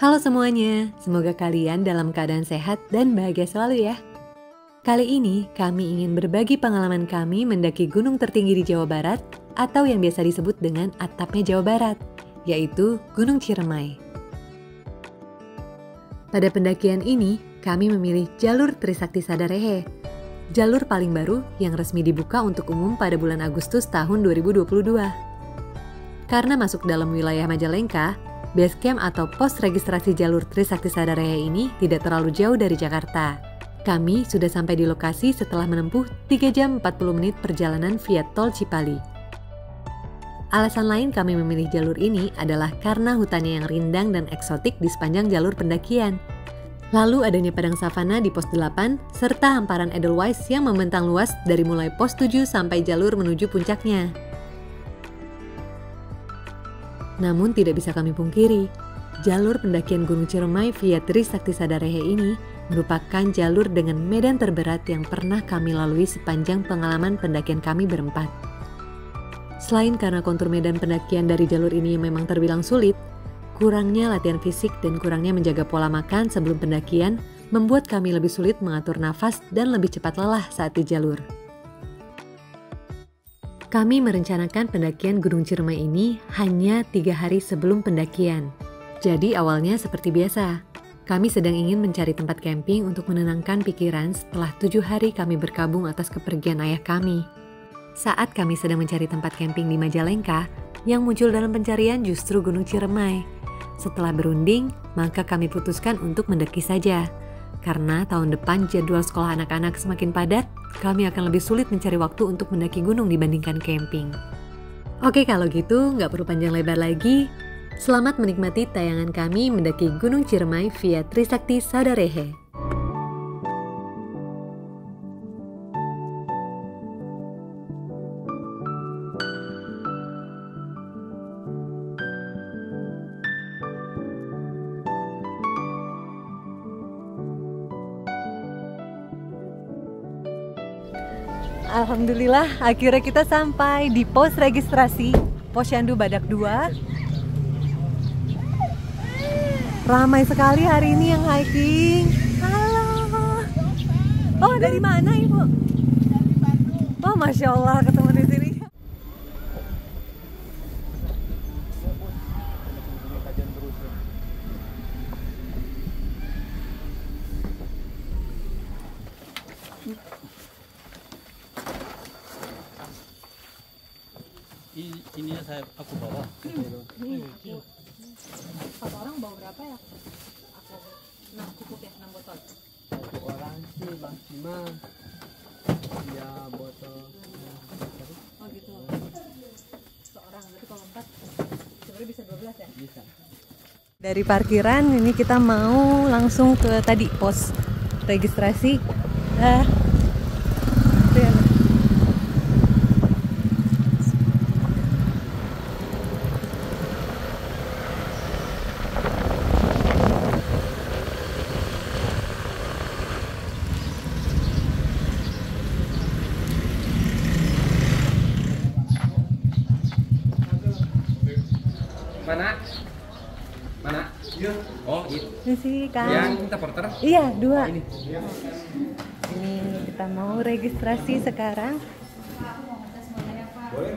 Halo semuanya, semoga kalian dalam keadaan sehat dan bahagia selalu ya. Kali ini kami ingin berbagi pengalaman kami mendaki gunung tertinggi di Jawa Barat atau yang biasa disebut dengan atapnya Jawa Barat, yaitu Gunung Ciremai. Pada pendakian ini, kami memilih jalur Trisakti Sadarehe, jalur paling baru yang resmi dibuka untuk umum pada bulan Agustus tahun 2022. Karena masuk dalam wilayah Majalengka, base camp atau pos registrasi jalur Trisakti Sadarehe ini tidak terlalu jauh dari Jakarta. Kami sudah sampai di lokasi setelah menempuh 3 jam 40 menit perjalanan via tol Cipali. Alasan lain kami memilih jalur ini adalah karena hutannya yang rindang dan eksotik di sepanjang jalur pendakian. Lalu adanya padang savana di pos 8 serta hamparan Edelweiss yang membentang luas dari mulai pos 7 sampai jalur menuju puncaknya. Namun tidak bisa kami pungkiri, jalur pendakian Gunung Ciremai via Trisakti Sadarehe ini merupakan jalur dengan medan terberat yang pernah kami lalui sepanjang pengalaman pendakian kami berempat. Selain karena kontur medan pendakian dari jalur ini yang memang terbilang sulit, kurangnya latihan fisik dan kurangnya menjaga pola makan sebelum pendakian membuat kami lebih sulit mengatur nafas dan lebih cepat lelah saat di jalur. Kami merencanakan pendakian Gunung Ciremai ini hanya 3 hari sebelum pendakian. Jadi awalnya seperti biasa, kami sedang ingin mencari tempat camping untuk menenangkan pikiran setelah 7 hari kami berkabung atas kepergian ayah kami. Saat kami sedang mencari tempat camping di Majalengka, yang muncul dalam pencarian justru Gunung Ciremai. Setelah berunding, maka kami putuskan untuk mendaki saja. Karena tahun depan jadwal sekolah anak-anak semakin padat, kami akan lebih sulit mencari waktu untuk mendaki gunung dibandingkan camping. Oke, kalau gitu nggak perlu panjang lebar lagi. Selamat menikmati tayangan kami mendaki Gunung Ciremai via Trisakti Sadarehe. Alhamdulillah, akhirnya kita sampai di pos registrasi Posyandu Badak 2. Ramai sekali hari ini yang hiking. Halo. Oh, dari mana Ibu? Dari Bandung. Oh, Masya Allah, ketemu di sini. Ini aku bawa. Satu orang bawa berapa ya? Aku 6 cukup ya, 6 botol. Satu orang sih maksimal ya botol. Oh gitu. Seorang, berarti kalau 4 sebenarnya bisa 12 ya? Bisa. Dari parkiran ini kita mau langsung ke tadi pos registrasi. Mana? Oh, itu. Ini sih kan. Yang kita porter? Iya, 2. Ini. Ini kita mau registrasi sekarang. Boleh.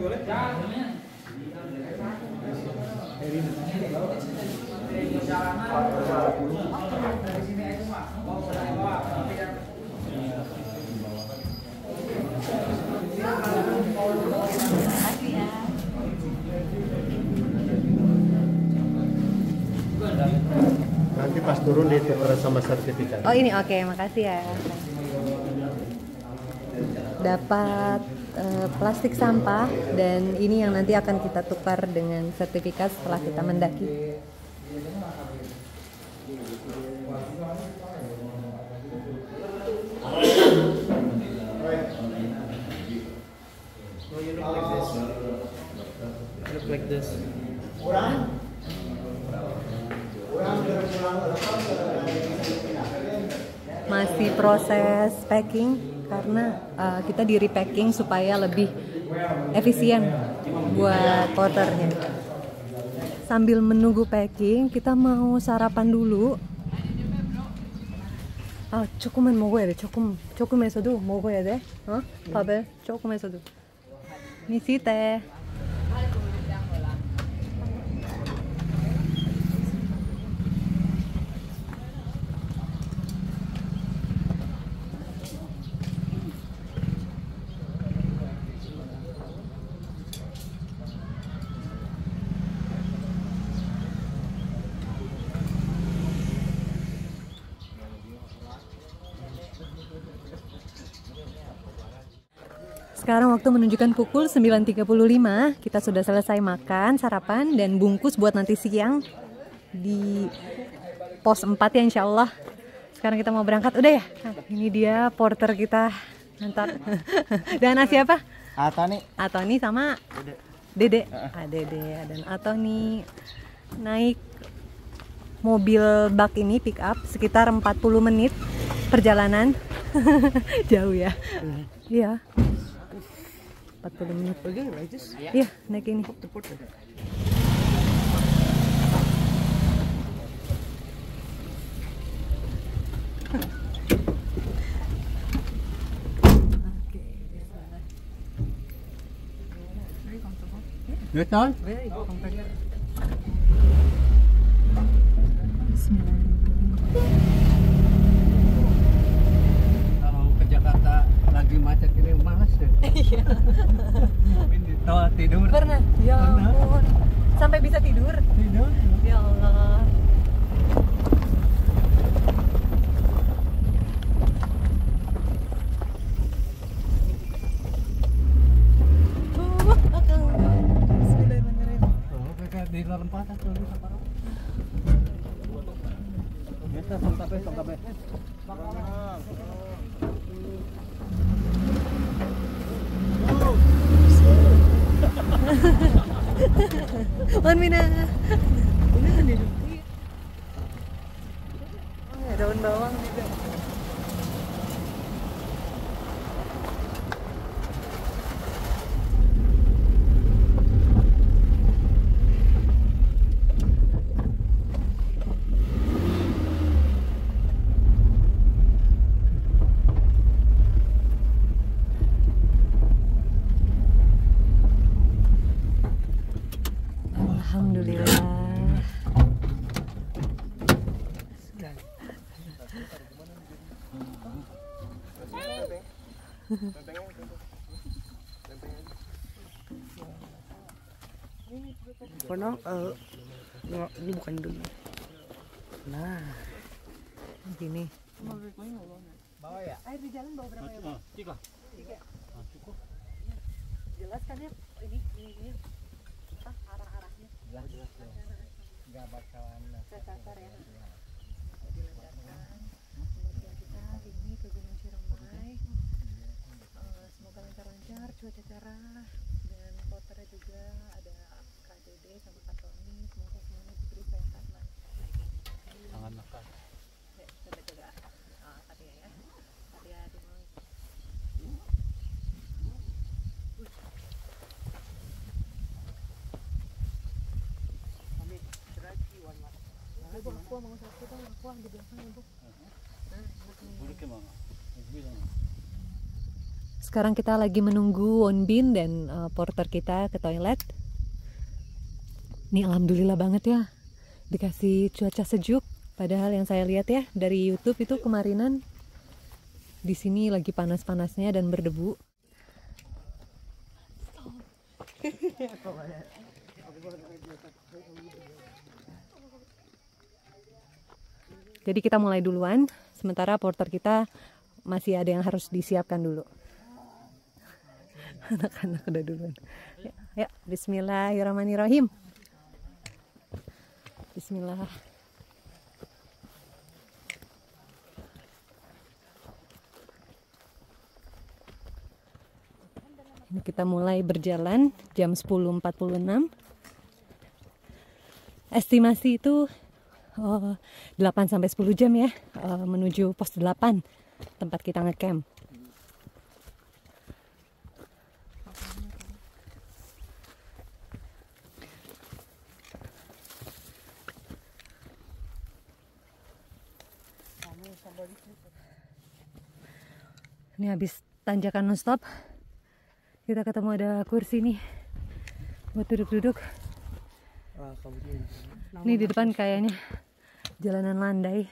Nanti pas turun ditukar sama sertifikat. Oh ini oke, makasih ya. Dapat plastik sampah dan ini yang nanti akan kita tukar dengan sertifikat setelah kita mendaki. Look like this. Masih proses packing karena kita di repacking supaya lebih efisien buat porternya. Sambil menunggu packing, kita mau sarapan dulu. 조금만 먹어야 돼. 조금에서도 먹어야 돼. 밥을 조금에서도. 미시대. Sekarang waktu menunjukkan pukul 9.35. Kita sudah selesai makan, sarapan, dan bungkus buat nanti siang di pos 4 ya insya Allah. Sekarang kita mau berangkat. Udah ya? Nah, ini dia porter kita. Mantap. Dan siapa? Atoni sama Dede. Dede dan Atoni naik mobil bak ini pick up sekitar 40 menit perjalanan. Jauh ya? Iya. 40 menit. Iya, naik ini. Betul? Very comfortable. Kalau ke Jakarta lagi macet ini malas deh. Iya. Tidur. Pernah? Ya ampun. Sampai bisa tidur? Tidur. Ya Allah. Bismillahirrahmanirrahim. Di dalam pasar tuh apa? Biasa sampai. Wan Mina. Oh ya, daun bawang juga. Alhamdulillah. Ini bukan dulu. Nah, Gini. Bawa ya? Air di jalan bawa berapa ya? 3. Jelas kan ya ini arah-arahnya. Jelas. Enggak bakalan Sasar ya. Dilancarkan. Kemudian kita ini ke Gunung Ciremai. Semoga lancar-lancar, cuaca cerah, dan porternya juga ada Kak Dede sama Kak Tony. Semoga semuanya diberi sehat lah. Jangan nakal. Ya, jaga-jaga. Hati ya. Hati-hati Mang. Aku mau satu kan aku di belakang ibu. Sekarang kita lagi menunggu Wonbin dan porter kita ke toilet. Ini alhamdulillah banget ya, dikasih cuaca sejuk. Padahal yang saya lihat ya dari YouTube itu kemarinan di sini lagi panas-panasnya dan berdebu. Jadi kita mulai duluan, sementara porter kita masih ada yang harus disiapkan dulu. Anak-anak udah duluan. Ya, bismillahirrahmanirrahim. Bismillah. Ini kita mulai berjalan jam 10.46. Estimasi itu 8-10 jam ya, menuju pos 8 tempat kita ngecamp. Ini habis tanjakan non-stop. Kita ketemu ada kursi nih buat duduk-duduk. Ini di depan kayaknya jalanan landai.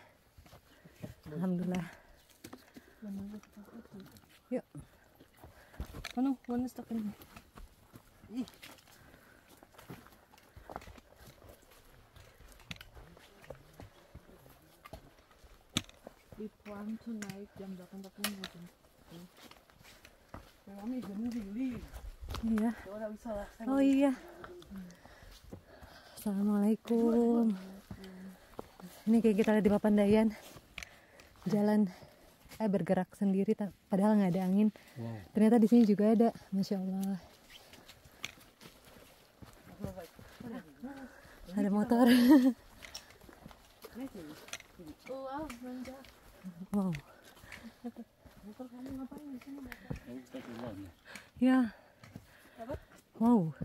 Alhamdulillah. Yuk. Ano? One stuck in. We plan to naik jam 8.40 gitu. Kami jam ini. Iya. Orang bisa lah. Oh iya. Assalamualaikum. Ini kayak kita lihat di Papandayan. Jalan bergerak sendiri padahal nggak ada angin. Wow. Ternyata di sini juga ada. Masya Allah. Ada motor. Wow, manja. Wow. Motor kamu ngapain di sini? Ya. Wow.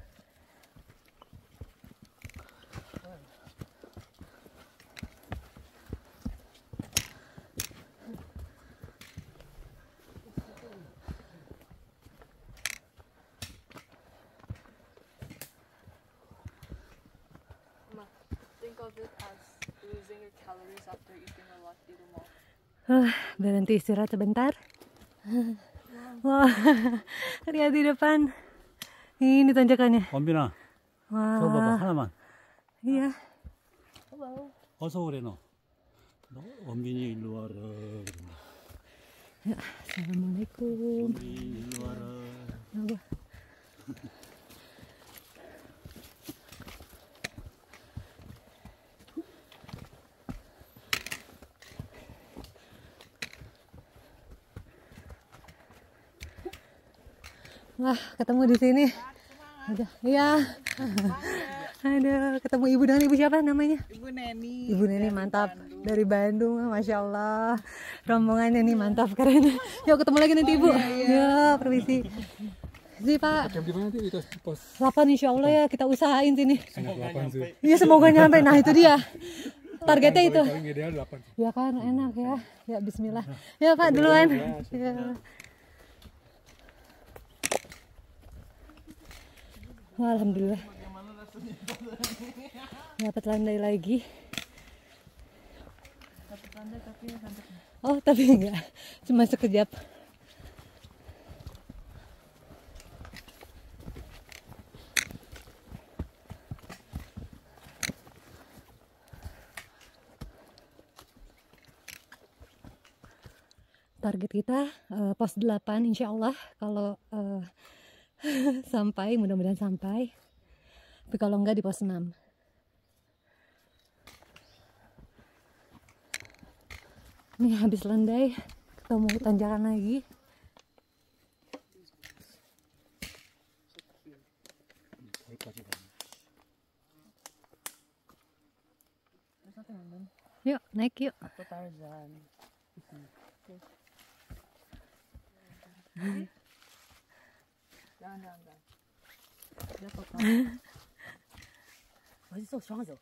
Think of it as losing your calories after eating a lot di rumah. Berhenti istirahat sebentar. Wah, lihat di depan. Ini tanjakannya. 원빈아, 저거 봐봐 Wah, 하나만. iya. Hello. 어서 오래 너. 너 원빈이 일로 와라. Assalamualaikum. 원빈이 일로 와라. Apa? Wah, ketemu di sini. Ada, iya. Ada ketemu ibu dengan ibu siapa namanya? Ibu Neni. Ibu Neni mantap dari Bandung, masya Allah. Rombongannya nih mantap keren. Yuk ketemu lagi nanti ibu. Ya, permisi. Sih Pak. Jam di mana nanti itu pos? 8 insya Allah ya kita usahain sini. Semoga 8 sih. Iya semoga nyampe. Nah itu dia. Targetnya itu. Paling ideal 8. Ya kan enak ya. Ya Bismillah. Ya Pak duluan. Ya. Wah, alhamdulillah. Dapat landai lagi. Oh tapi enggak. Cuma sekejap. Target kita pos 8 insya Allah kalau sampai, mudah-mudahan sampai. Tapi kalau enggak di pos 6. Nih habis landai ketemu tanjakan lagi. Yuk naik yuk. Tarzan. Jangan. Jatuh kan? Masih so strong aja.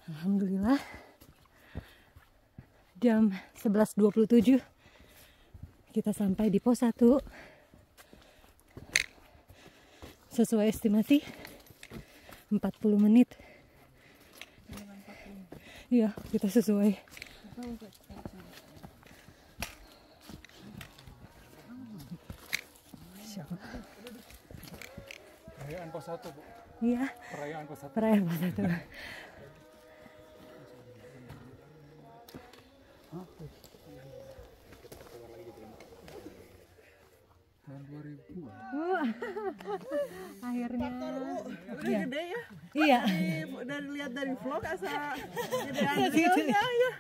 Alhamdulillah jam 11.27 kita sampai di pos 1 sesuai estimasi 40 menit. Iya kita sesuai. Perayaan pos 1, Bu. Iya Perayaan pos 1. perayaan pos 1. Tahun 2000. Akhirnya Udah gede ya? iya lihat dari vlog asa jadi anjingnya ya.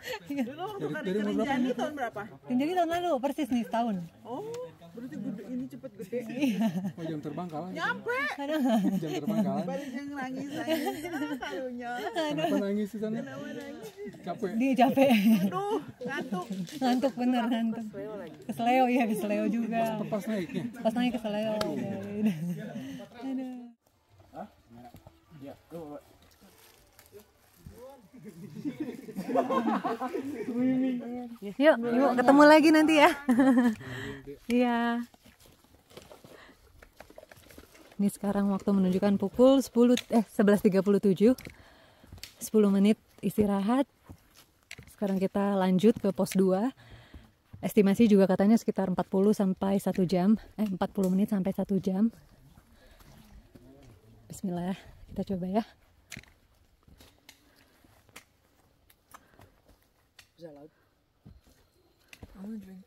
Dulu waktu kali Rinjani tahun berapa? Jadi tahun lalu persis nih setahun. Oh, berarti gede, ini cepet gede. Oh, jam terbang kalah. Nyampe. Jam terbang kalah. Balik yang nangis kalunya. Kenapa nangis di sana? Capek. Dia capek. Aduh, ngantuk. Ngantuk bener ngantuk. Keseleo ya, keseleo juga. Pas naiknya. Pas naik keseleo. Aduh. Ya, tuh. Yuk ketemu lagi nanti ya. Iya. Ini sekarang waktu menunjukkan pukul 11.37. 10 menit istirahat. Sekarang kita lanjut ke pos 2. Estimasi juga katanya sekitar 40 sampai 1 jam. 40 menit sampai 1 jam. Bismillah, kita coba ya.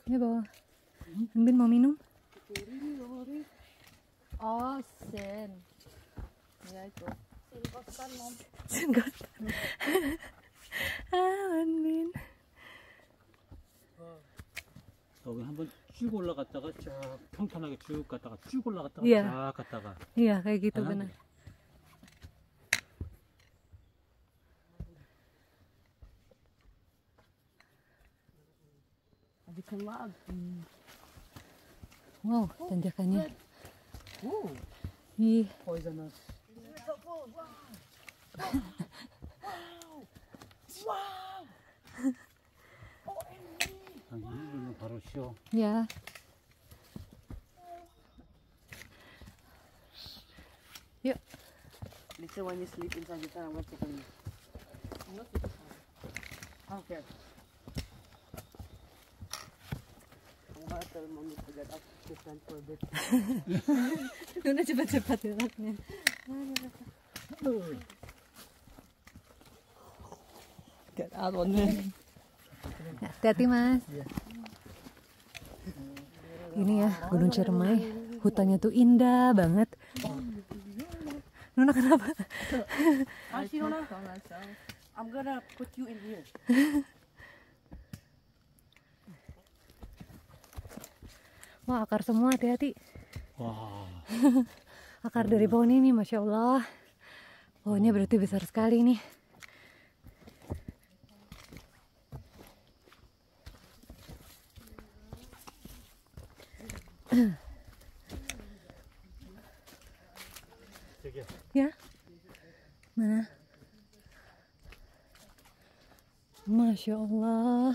Ini bawa. Bin mau minum? Oh, Sen. Ya itu. Sen Mom. Sen kosan. Bin. 여기 한번 쭉 올라갔다가 쫙 평탄하게 쭉 갔다가 쭉 올라갔다가 Iya. 쫙 갔다가 Iya, kayak gitu Kanan. benar. Wow, tanjakannya. Ih, Poisonous. 여기는 바로 쉬어. ya. Yuk. Listen, when you sleep inside the car, what's it? Okay. I'm gonna tell mommy to get up to stand for a bit. Luna cepat-cepat geraknya. Get out on me. Hati-hati Mas. Ini ya Gunung Ciremai, hutannya tuh indah banget. Nuna kenapa? I'm gonna put you in here. Wah, akar semua, hati-hati. 와, Akar dari pohon ini, Masya Allah. Pohonnya berarti besar sekali nih. 저기야. Ya, mana? Masya Allah.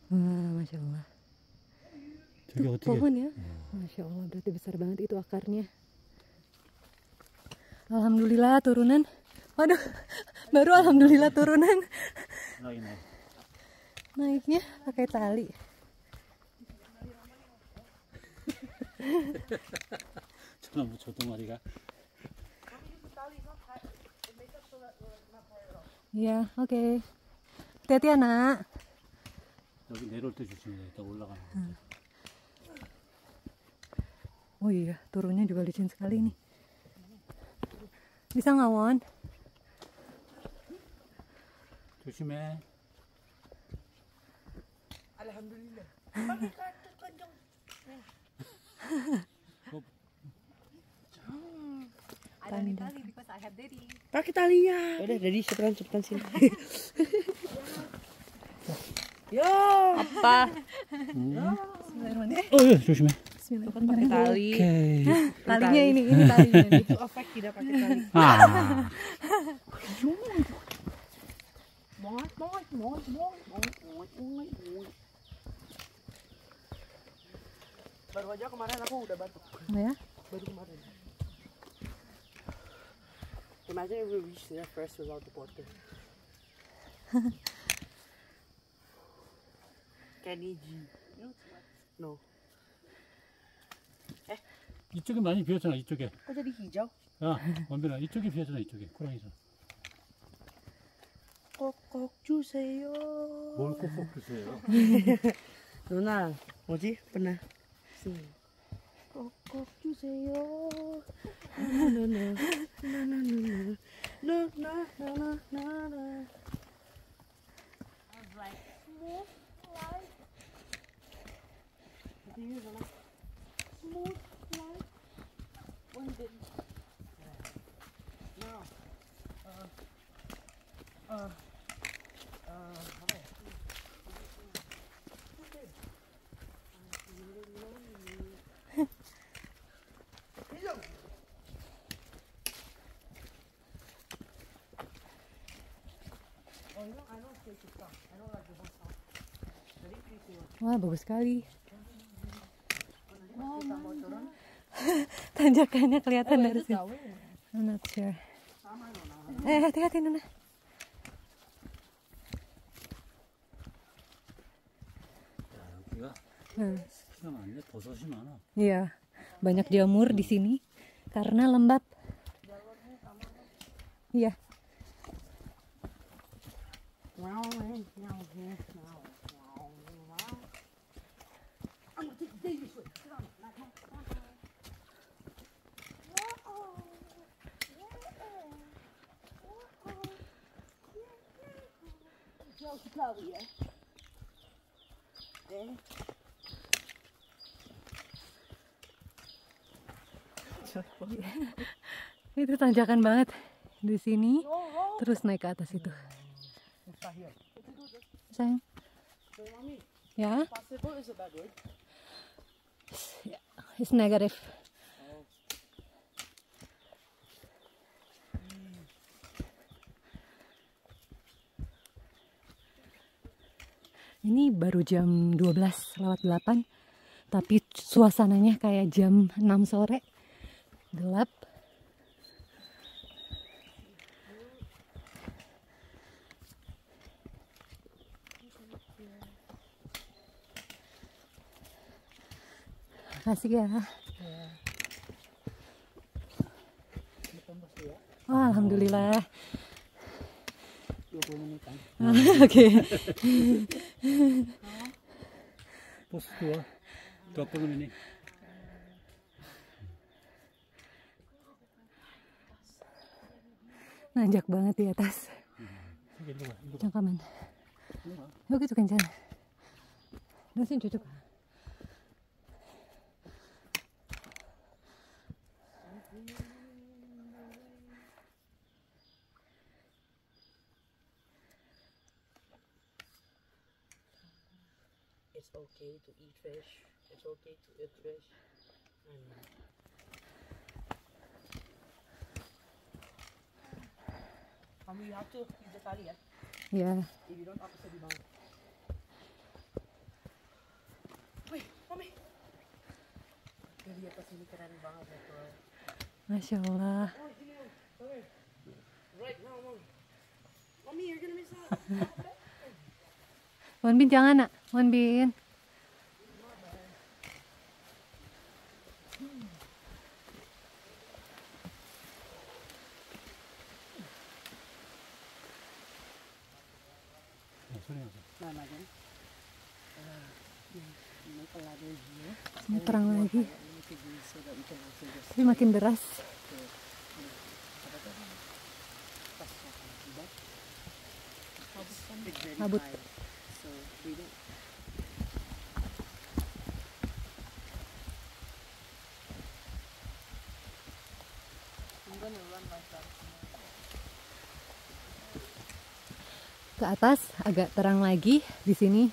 Wah, Masya Allah. 저기 Tuh, 어떻게? pohon ya. Masya Allah, berarti besar banget itu akarnya. Alhamdulillah turunan. Waduh, baru alhamdulillah turunan. 나이네. Naiknya pakai tali. 저놈 저 동아리가. Iya, oke. Hati-hati anak. 여기 내려올 때 조심해. 일단 올라가는 거. Oh iya, turunnya juga licin sekali nih. Bisa nggak, Won? 조심해. Alhamdulillah. Pakai talinya. Udah, jadi cepetan sini. Yo. Apa? 어, 예, 조심해. Pakai tali. 오케이. Talinya ini talinya nih. Itu efek tidak pakai tali. 아, Baru aja kemarin aku udah batuk. Oh ya? Baru kemarin. Imagine if we reach there first without the porter. Kenny G. No. 이쪽에 많이 비었잖아. 이쪽에. Kok jadi hijau? 야, 원빈아, 이쪽에 비었잖아. 이쪽에. 호랑이선. Kokok 주세요. 뭘 꼭꼭 주세요. 누나, 뭐지? pernah sing. Kokok 꼭 주세요. 나나나나나나나나나나. Wah, bagus sekali. Tanjakannya kelihatan dari sini. I'm not sure. Hati-hati Nuna. 여기가 스키가 많네. 버섯이 많아. Iya, banyak jamur di sini karena lembab. Iya. Itu tanjakan banget di sini, terus naik ke atas itu. Sayang. Ya? It's negative. Ini baru jam 12:08, tapi suasananya kayak jam 6 sore. Gelap. Makasih ya. Oh, alhamdulillah. 20 menitan. Oke. Pos 20 menit. Nanjak banget di atas. Cangkaman. Yuk itu kencang. Dasin cucuk. It's okay to eat fish. It's okay to eat fish. You have to use the tali, yeah? Ya. If you don't, aku sedih banget. Wih, Mami. Dia di atas ini keren banget ya, bro. Masya Allah. Oh, gini, Mami. Right now, Mami. Mami, you're gonna miss out. Wan Bin jangan nak. Wan Bin. Ini terang lagi. Tapi makin deras. Kabut. Ke atas agak terang lagi di sini.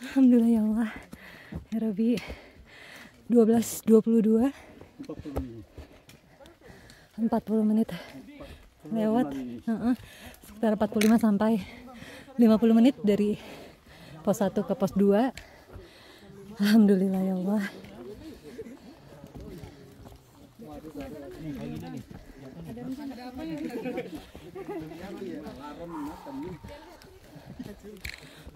Alhamdulillah ya Allah. Ya Rabbi. 12:22. 40 menit lewat. Sekitar 45 sampai 50 menit dari pos 1 ke pos 2. Alhamdulillah ya Allah.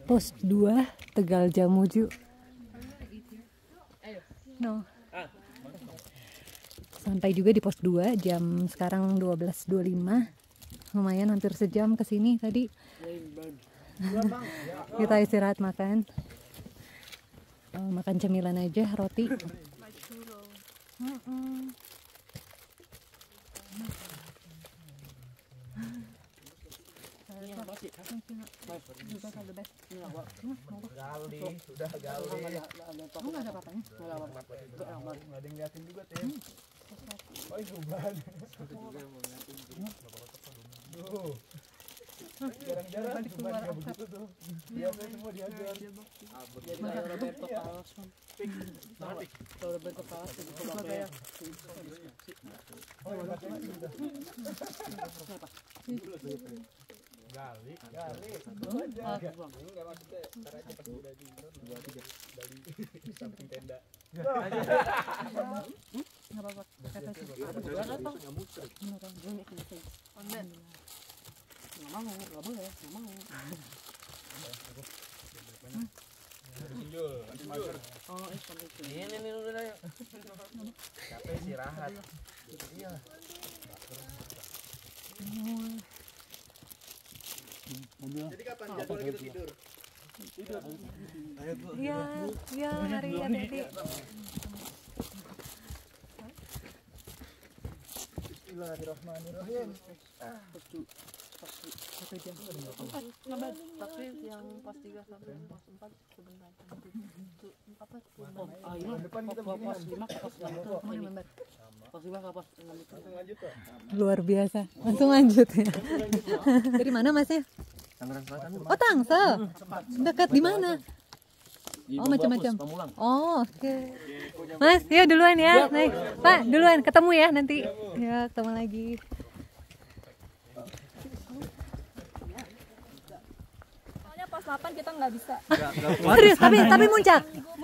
Pos 2 Tegal Jamuju. No. Sampai juga di pos 2 jam sekarang 12:25. lumayan hampir sejam ke sini tadi. Kita istirahat makan. Makan cemilan aja, roti. Iya, mari hati-hati. Bismillahirrahmanirrahim. Tapi yang pas 3 sampai pas 4 sebentar. Luar biasa. Langsung lanjut ya. Dari mana Masnya? Tangerang Selatan. Oh, Tangsel. Dekat di mana? Oh, macam-macam. Oh, oke. Mas, ya duluan ya. Naik. Pak, duluan ketemu ya nanti. Ya, ketemu lagi. Soalnya pas 8 kita nggak bisa. Serius, tapi muncak.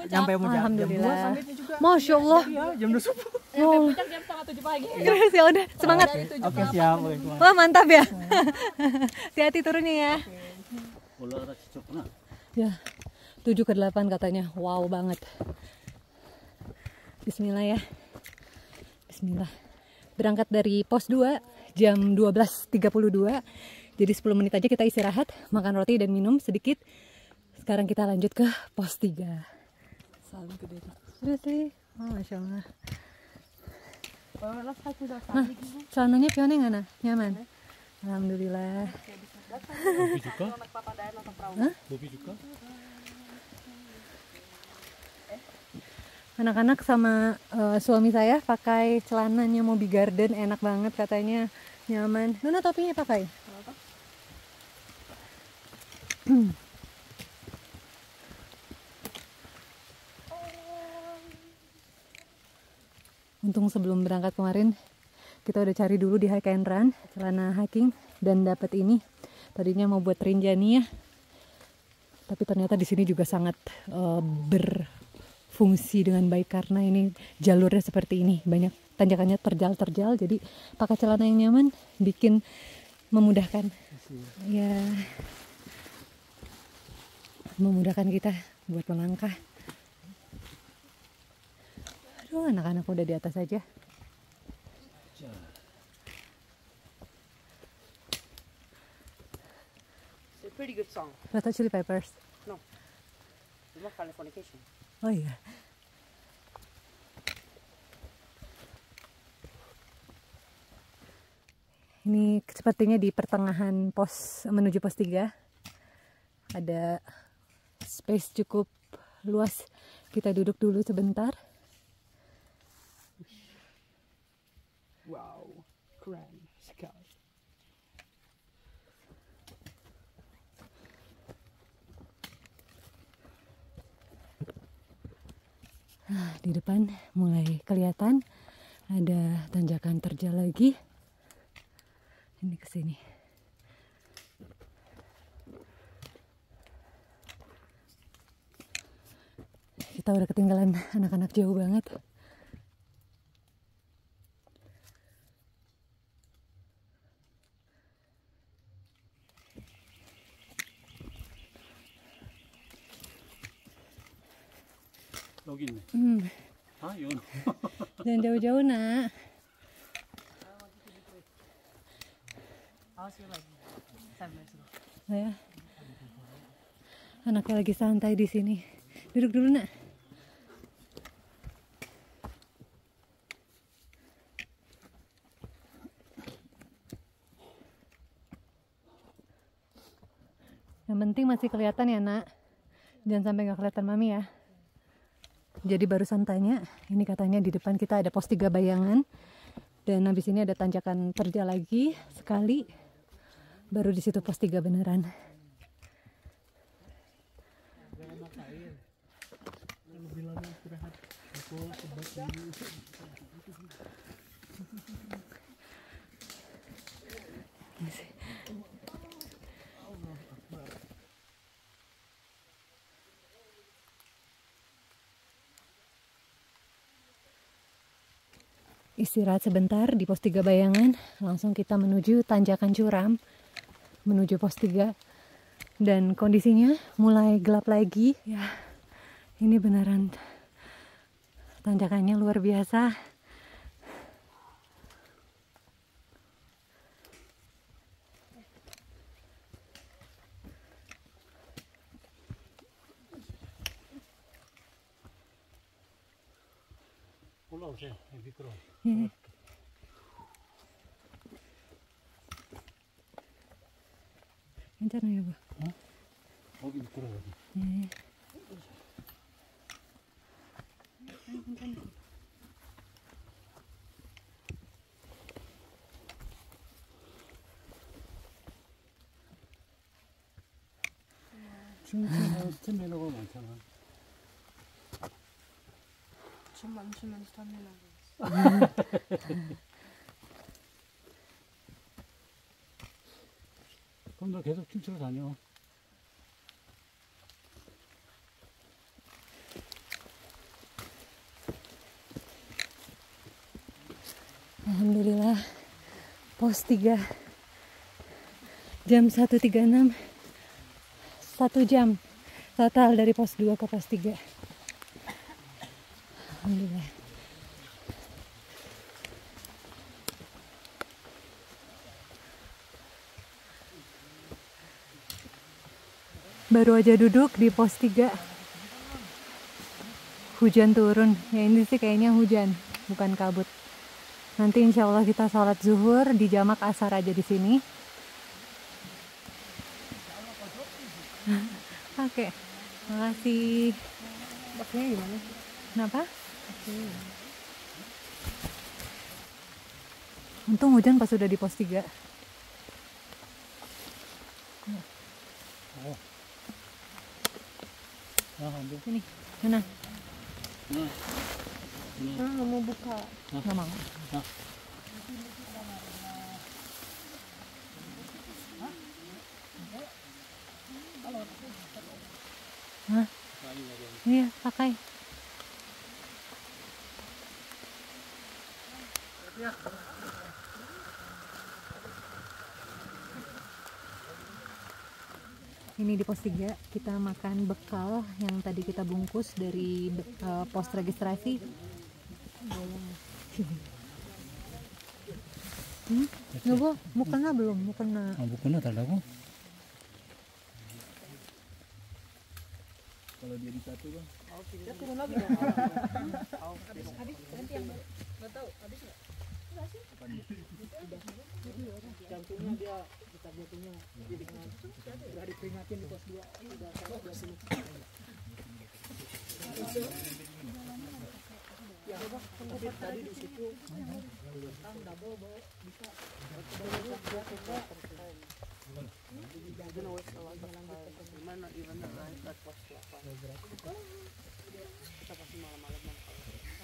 Sampai muncak. Alhamdulillah. Masya Allah. Jam 2 subuh. Oh. Puncak jam 7:30 pagi. Terus ya udah semangat. Oke, siap. Wah, mantap ya. Hati-hati turunnya ya. Ya. 7 ke 8 katanya. Wow banget. Bismillah ya. Bismillah. Berangkat dari pos 2 jam 12.32. Jadi 10 menit aja kita istirahat, makan roti dan minum sedikit. Sekarang kita lanjut ke pos 3. Salam ke Dede. Sudah sih. Oh, Masya Allah. Nah, celananya pione ngana? Nyaman? Alhamdulillah. Bobi juga? Hah? Bobi juga? Anak-anak sama suami saya pakai celananya Mobi Garden, enak banget katanya, nyaman. Nuna topinya pakai. Untung sebelum berangkat kemarin kita udah cari dulu di Hike and Run celana hiking dan dapat ini. Tadinya mau buat Rinjani ya, tapi ternyata di sini juga sangat berfungsi dengan baik karena ini jalurnya seperti ini, banyak tanjakannya terjal-terjal, jadi pakai celana yang nyaman bikin memudahkan. Ya, memudahkan kita buat melangkah. Aduh, anak-anak udah di atas aja. It's a pretty good song. Red Hot Chili Peppers. It's not Californication. Oh iya. Ini sepertinya di pertengahan pos menuju pos 3. Ada space cukup luas. Kita duduk dulu sebentar. Wow, keren sekali. Nah, di depan mulai kelihatan ada tanjakan terjal lagi. Ini ke sini. Kita udah ketinggalan anak-anak jauh banget. 여기 있네. 아, 여기. Jangan jauh-jauh nak. Oh ya. Anaknya lagi santai di sini. Duduk dulu, Nak. Yang penting masih kelihatan ya, Nak. Jangan sampai nggak kelihatan Mami ya. Jadi barusan tanya, ini katanya di depan kita ada pos 3 bayangan. Dan habis ini ada tanjakan terjal lagi sekali. Baru di situ pos 3 beneran. Istirahat sebentar di pos 3 bayangan, langsung kita menuju tanjakan curam, menuju pos 3. Dan kondisinya mulai gelap lagi. Ya, ini beneran tanjakannya luar biasa. 올라오세요. 미끄러워. 예. 괜찮아요, 여보. 거기 미끄러워. 예. 춤추면 스태미너가 많잖아. 춤 안 추면 스타미나. 그럼 너 계속 춤추러 다녀. Alhamdulillah, pos 3 jam 1.36, 1 jam total dari pos 2 ke pos 3. Alhamdulillah. Baru aja duduk di pos 3, hujan turun. Ya ini sih kayaknya hujan, bukan kabut. Nanti insya Allah kita sholat zuhur di jamak asar aja di sini. Oke, makasih. Baknya gimana? Kenapa? Untung hujan pas sudah di pos 3. Ini, mana? Mau buka. Nggak mau. Hah? Iya, pakai. Ini di pos 3 kita makan bekal yang tadi kita bungkus dari pos registrasi. 여보, mukena belum? Mukena. 목구나 달라고? Kalau dia di satu kan. Ya turun lagi dong. Habis nanti yang nggak tahu habis nggak? Nggak sih. Jantungnya dia kita jatuhnya jadi udah diperingatin di pos 2 udah 20. Ya, tadi di situ kan double bawa bisa.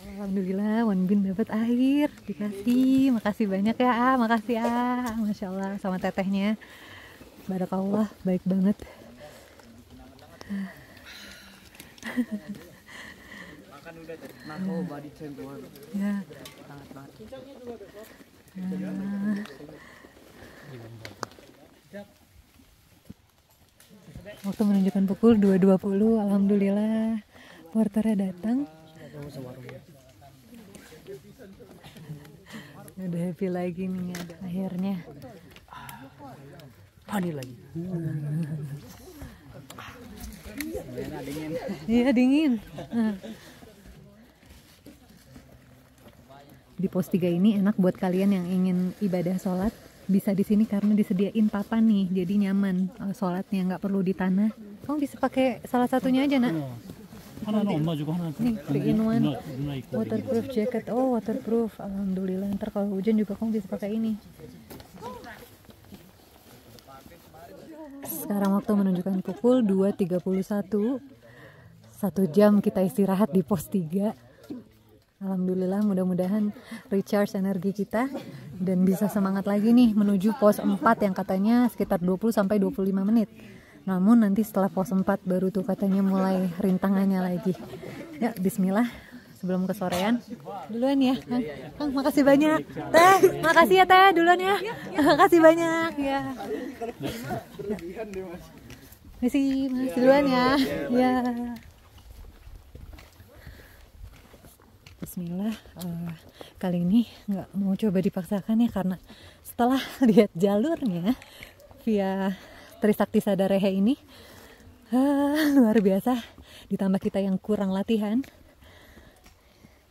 Alhamdulillah, Wan Bin dapat air, dikasih, makasih banyak ya, makasih Masya Allah, sama tetehnya, barakallah, baik banget. Makan udah narkoba di Cirebon. Ya. Sangat banget. Waktu menunjukkan pukul 2.20, alhamdulillah porternya datang. Udah happy lagi nih, ada akhirnya. Panik lagi. Iya dingin. Di pos 3 ini enak buat kalian yang ingin ibadah sholat, bisa di sini karena disediain papan nih, jadi nyaman sholatnya, nggak perlu di tanah. Kamu bisa pakai salah satunya aja nak. 하나는 엄마 주고 하나는 nih 3-in-1 누나 있고. waterproof jacket. Oh waterproof, alhamdulillah. Ntar kalau hujan juga kamu bisa pakai ini. Sekarang waktu menunjukkan pukul 2.31. 1 jam kita istirahat di pos 3. Alhamdulillah, mudah-mudahan recharge energi kita dan bisa semangat lagi nih menuju pos 4 yang katanya sekitar 20-25 menit. Namun nanti setelah pos 4 baru tuh katanya mulai rintangannya lagi. Ya, bismillah. Sebelum kesorean. Duluan ya, Kang. Kang, makasih banyak. Teh, makasih ya Teh, duluan ya. Makasih banyak ya. Makasih, Mas, duluan ya. Ya. Bismillah, kali ini nggak mau coba dipaksakan ya, karena setelah lihat jalurnya via Trisakti Sadarehe ini luar biasa, ditambah kita yang kurang latihan,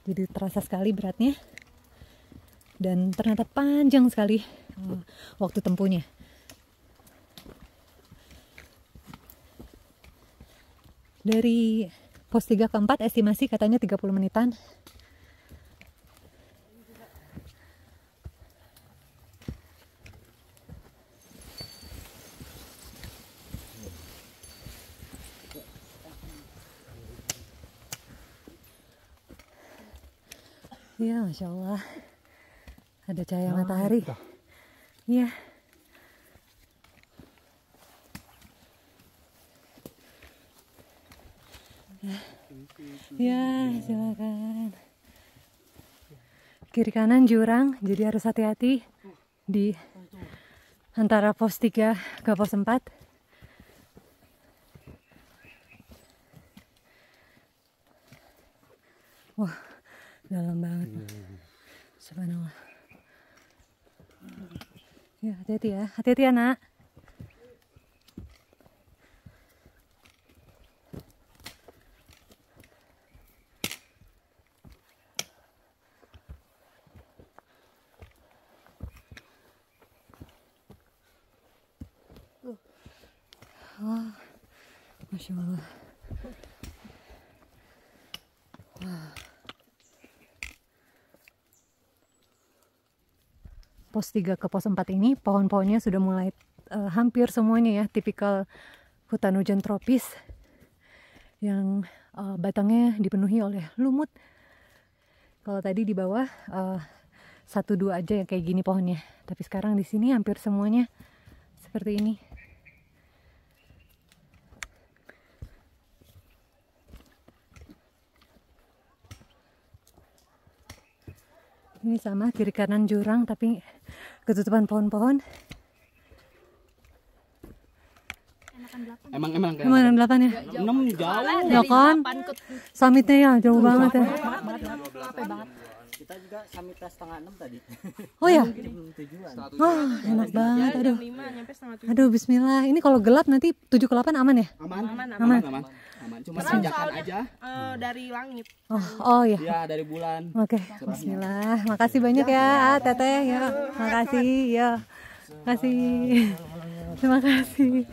jadi terasa sekali beratnya dan ternyata panjang sekali waktu tempuhnya. Dari pos 3 ke 4 estimasi katanya 30 menitan. Ya, Masya Allah, ada cahaya matahari. Iya. Ya, silakan. Kiri kanan jurang, jadi harus hati-hati di antara pos 3 ke pos 4. Wah, dalam banget. Subhanallah. Ya, hati-hati ya. Hati-hati ya, Nak. Oh, Masya Allah. Wah. Pos 3 ke pos 4 ini pohon-pohonnya sudah mulai hampir semuanya ya tipikal hutan hujan tropis yang batangnya dipenuhi oleh lumut. Kalau tadi di bawah 1-2 aja yang kayak gini pohonnya, tapi sekarang di sini hampir semuanya seperti ini. Ini sama, kiri kanan jurang tapi ketutupan pohon-pohon. Emang Emang 8 ya? 6 jauh. Ya kan? Summitnya ya jauh banget ya. Kita juga samita 5:30 tadi. Oh ya? Tujuan. Oh, enak banget. Aduh, bismillah. Ini kalau gelap nanti 7 ke 8 aman ya? Aman. Cuma tanjakan aja. Dari langit. Oh ya. Ya, dari bulan. Oke, bismillah. Makasih banyak ya, Teteh ya. Makasih ya. Makasih. Terima kasih.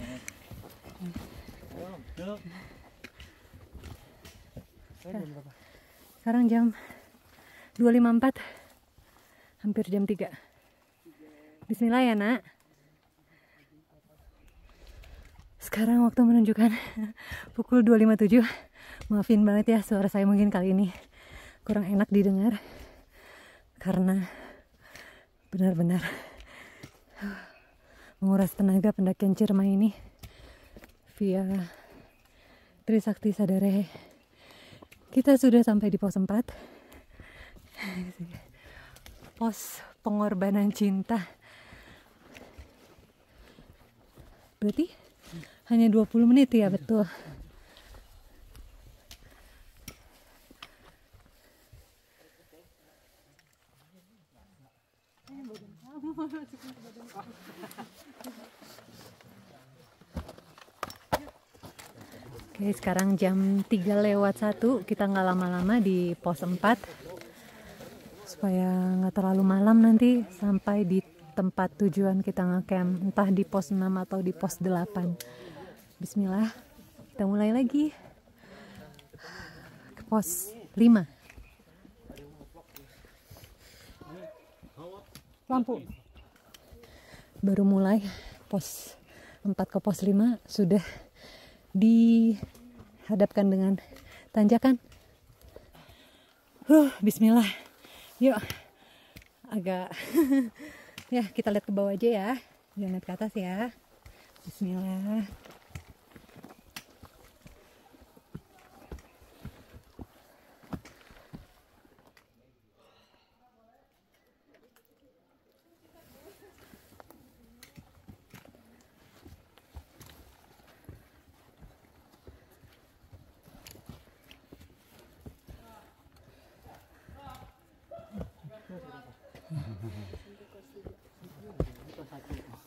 Sekarang jam 2.54. Hampir jam 3. Bismillah ya, Nak. Sekarang waktu menunjukkan pukul 2.57. Maafin banget ya suara saya mungkin kali ini kurang enak didengar karena benar-benar menguras tenaga pendakian Ciremai ini via Trisakti Sadarehe. Kita sudah sampai di pos 4. Pos pengorbanan cinta. Berarti hanya 20 menit ya, betul. Oke, sekarang jam 3:01, kita nggak lama-lama di pos 4 supaya nggak terlalu malam nanti sampai di tempat tujuan kita ngecamp, entah di pos 6 atau di pos 8. Bismillah, kita mulai lagi ke pos 5. Lampu. Baru mulai pos 4 ke pos 5 sudah dihadapkan dengan tanjakan. Bismillah. Yuk. Agak ya, kita lihat ke bawah aja ya. Jangan lihat ke atas ya. Bismillah.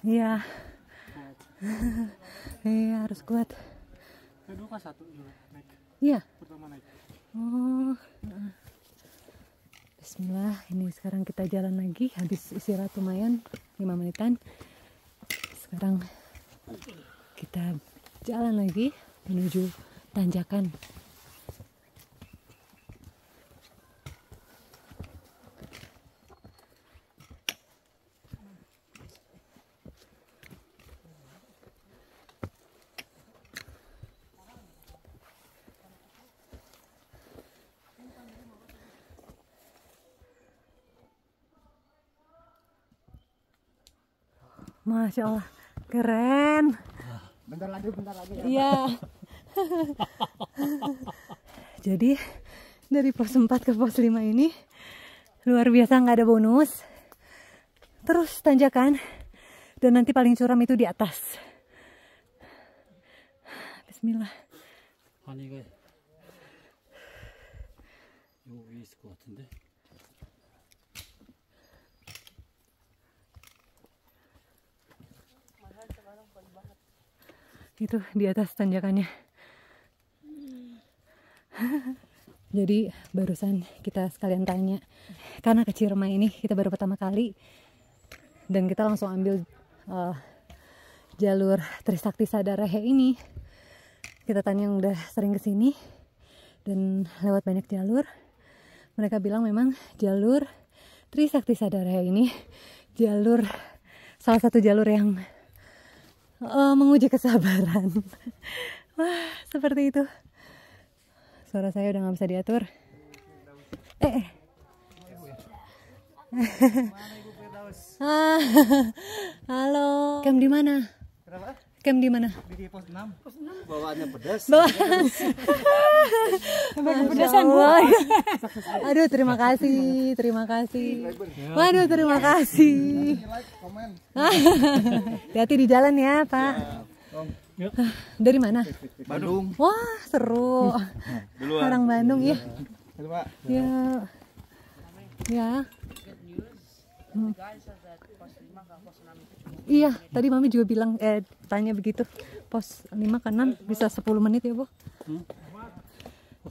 Iya. Iya, harus kuat. Kedua kan satu juga naik. Iya. Pertama naik. Oh. Bismillah, ini sekarang kita jalan lagi habis istirahat lumayan 5 menitan. Sekarang kita jalan lagi menuju tanjakan. Masya Allah, keren. Bentar lagi. Iya. Jadi dari pos 4 ke pos 5 ini luar biasa, nggak ada bonus. Terus tanjakan dan nanti paling curam itu di atas. Bismillah. 아니가 여기 있을 것 같은데. Itu di atas tanjakannya. Jadi barusan kita sekalian tanya, karena ke Ciremai ini kita baru pertama kali dan kita langsung ambil jalur Trisakti Sadarahe ini. Kita tanya yang udah sering kesini dan lewat banyak jalur, mereka bilang memang jalur Trisakti Sadarahe ini salah satu jalur yang menguji kesabaran. Wah, seperti itu. Suara saya udah nggak bisa diatur. Halo. Camp di mana? Berapa? Camp di mana? Di pos 6. Bawaannya pedas. Pedasan Bu. Aduh, terima kasih. Waduh, terima kasih. Hati-hati di jalan ya, Pak. Dari mana? Bandung. Wah, seru. Orang Bandung ya. Pak. Ya. Ya. Iya, tadi Mami juga bilang tanya begitu. Pos 5 ke 6 bisa 10 menit ya, Bu?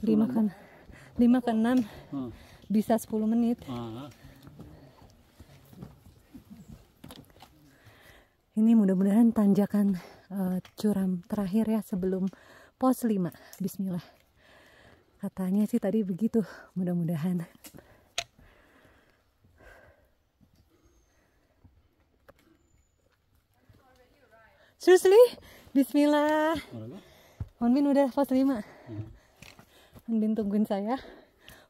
5 ke 6 bisa 10 menit. Ini mudah-mudahan tanjakan curam terakhir ya sebelum pos 5. Bismillah. Katanya sih tadi begitu, mudah-mudahan. Seriously? Bismillah. Wonbin udah pos 5. Wonbin tungguin saya.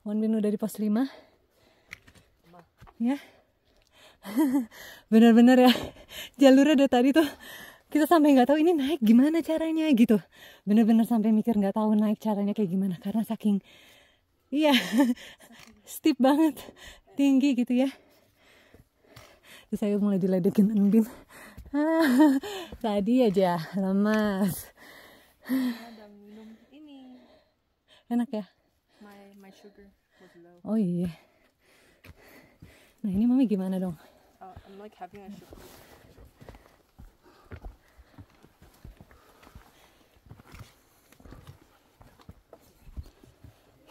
Wonbin udah di pos 5. Ya. Bener-bener ya. Jalurnya dari tadi tuh kita sampai nggak tahu ini naik gimana caranya gitu. Bener-bener sampai mikir nggak tahu naik caranya kayak gimana karena saking steep banget, tinggi gitu ya. Terus saya mulai diledekin Wonbin. Tadi aja lemas. Ada minum ini. Enak ya? My sugar was low. Oh iya. Nah ini Mami gimana dong? like having a show.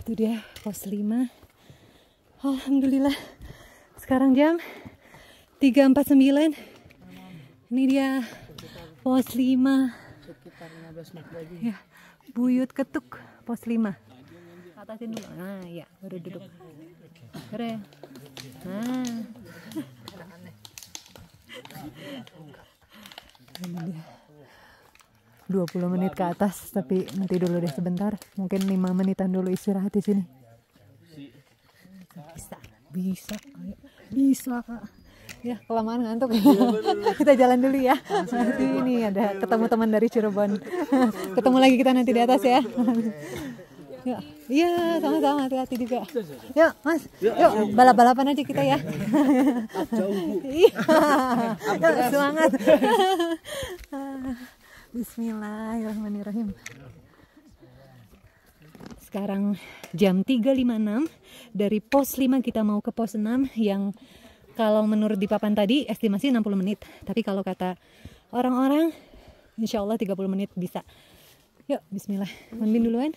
Itu dia pos 5. Alhamdulillah. Sekarang jam 3.49. Ini dia pos 5. Sekitar 15 menit lagi. Ya, buyut ketuk pos 5. Atasin dulu. Nah, ya, baru duduk. Keren. Nah. Ini dia. 20 menit ke atas, tapi nanti dulu deh sebentar. Mungkin 5 menitan dulu istirahat di sini. Bisa, ayo. Bisa Kak. Ya, kelamaan ngantuk. Kita jalan dulu ya. Nanti ini ada ketemu teman dari Cirebon. Ketemu lagi kita nanti di atas ya. Ya, iya, sama-sama, hati-hati juga. Yuk, Mas. Yuk, balap-balapan aja kita ya. Iya. Yuk, semangat. Bismillahirrahmanirrahim. Sekarang jam 3.56. Dari pos 5 kita mau ke pos 6 yang kalau menurut di papan tadi estimasi 60 menit. Tapi kalau kata orang-orang insya Allah 30 menit bisa. Yuk, bismillah. Monbin duluan.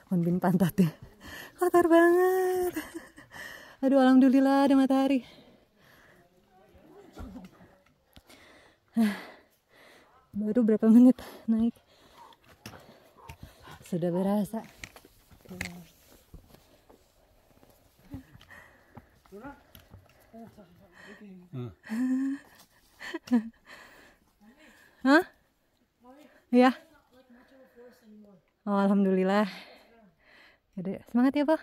Monbin pantatnya kotor banget. Aduh, alhamdulillah ada matahari. Baru berapa menit naik sudah berasa. Hah? Ya. Oh, alhamdulillah. Yaudah, semangat ya, Pak.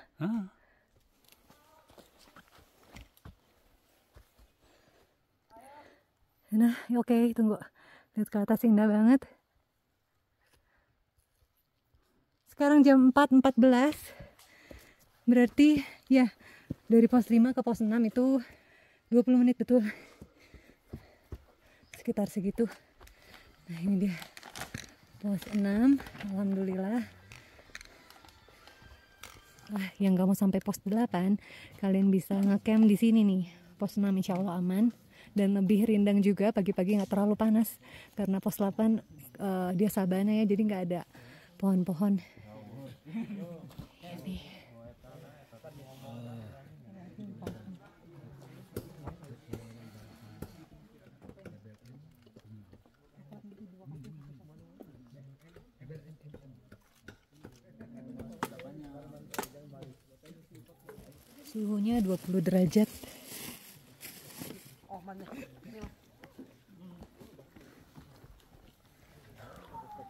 Nah, oke, tunggu. Lihat ke atas indah banget. Sekarang jam 4.14. Berarti ya dari pos 5 ke pos 6 itu 20 menit betul. Sekitar segitu. Nah, ini dia pos 6. Alhamdulillah. Yang gak mau sampai pos 8, kalian bisa ngecamp di sini nih. Pos 6 insya Allah aman. Dan lebih rindang juga, pagi-pagi nggak terlalu panas. Karena pos 8 dia sabana ya, jadi nggak ada pohon-pohon. Suhunya 20 derajat.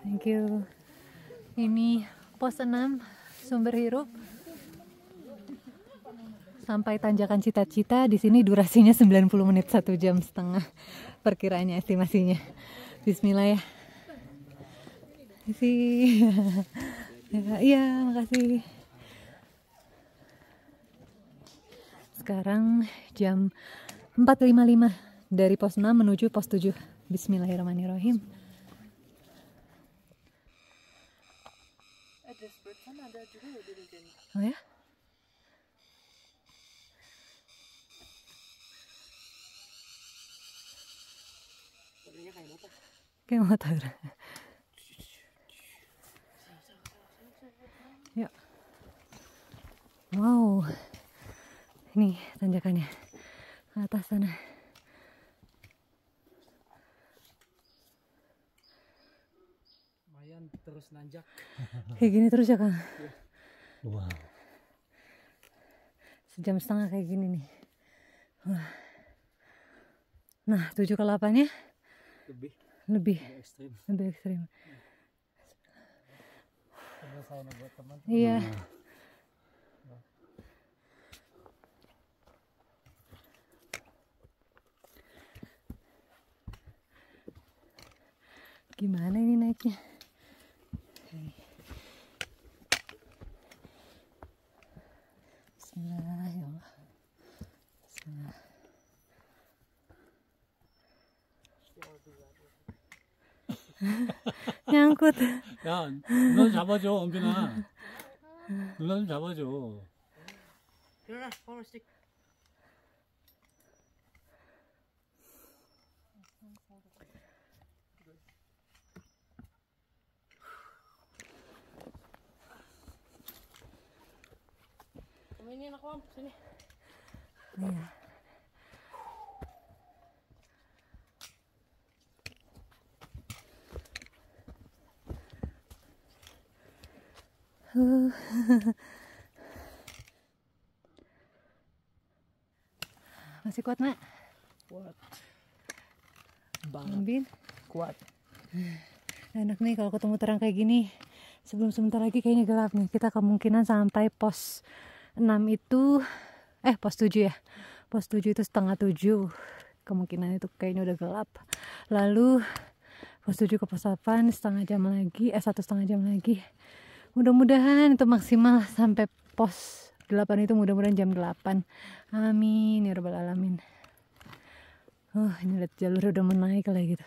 Thank you. Ini pos 6 Sumber Hirup. Sampai tanjakan Cita-Cita di sini durasinya 90 menit, 1 jam setengah perkiraannya estimasinya. Bismillah ya. Makasih. Iya, makasih. Sekarang jam 4.55 dari pos 6 menuju pos 7. Bismillahirrahmanirrahim. Oh ya? Kayak motor. Ya. Wow. Ini tanjakannya ke atas sana. Lumayan terus nanjak. Kayak gini terus ya, Kang? Wow. Sejam setengah kayak gini nih. Wah. Nah, 7 ke 8-nya lebih ekstrim. Iya. Gimana ini naiknya? Bismillah ya Allah. Bismillah. nyangkut. 야, 누나 좀 잡아줘, 엄준아. 누나 좀 잡아줘. 일어나, 하나씩. Mainin aku, Om. Sini. Iya. Masih kuat, Mak? Kuat. Banget. Kuat. Enak nih kalau ketemu terang kayak gini. Sebelum sebentar lagi kayaknya gelap nih. Kita kemungkinan sampai pos 6 itu pos 7 ya. Pos 7 itu setengah 7. Kemungkinan itu kayaknya udah gelap. Lalu pos 7 ke pos 8 setengah jam lagi, 1,5 jam lagi. Mudah-mudahan itu maksimal sampai pos 8 itu, mudah-mudahan jam 8. Amin ya rabbal alamin. Ini lihat jalur udah menaik lagi gitu.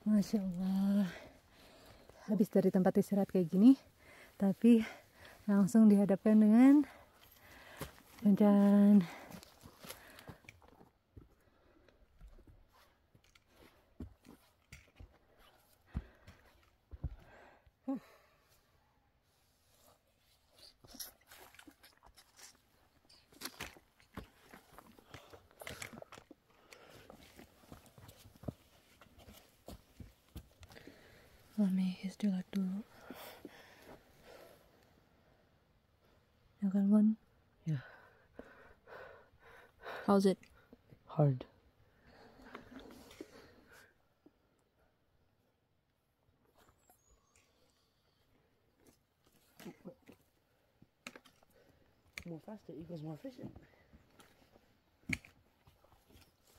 Masya Allah. Habis dari tempat istirahat kayak gini, tapi langsung dihadapkan dengan hujan. Mami istirahat dulu. Ya kan, Mon? Yeah. How's it? Hard. More faster equals more efficient.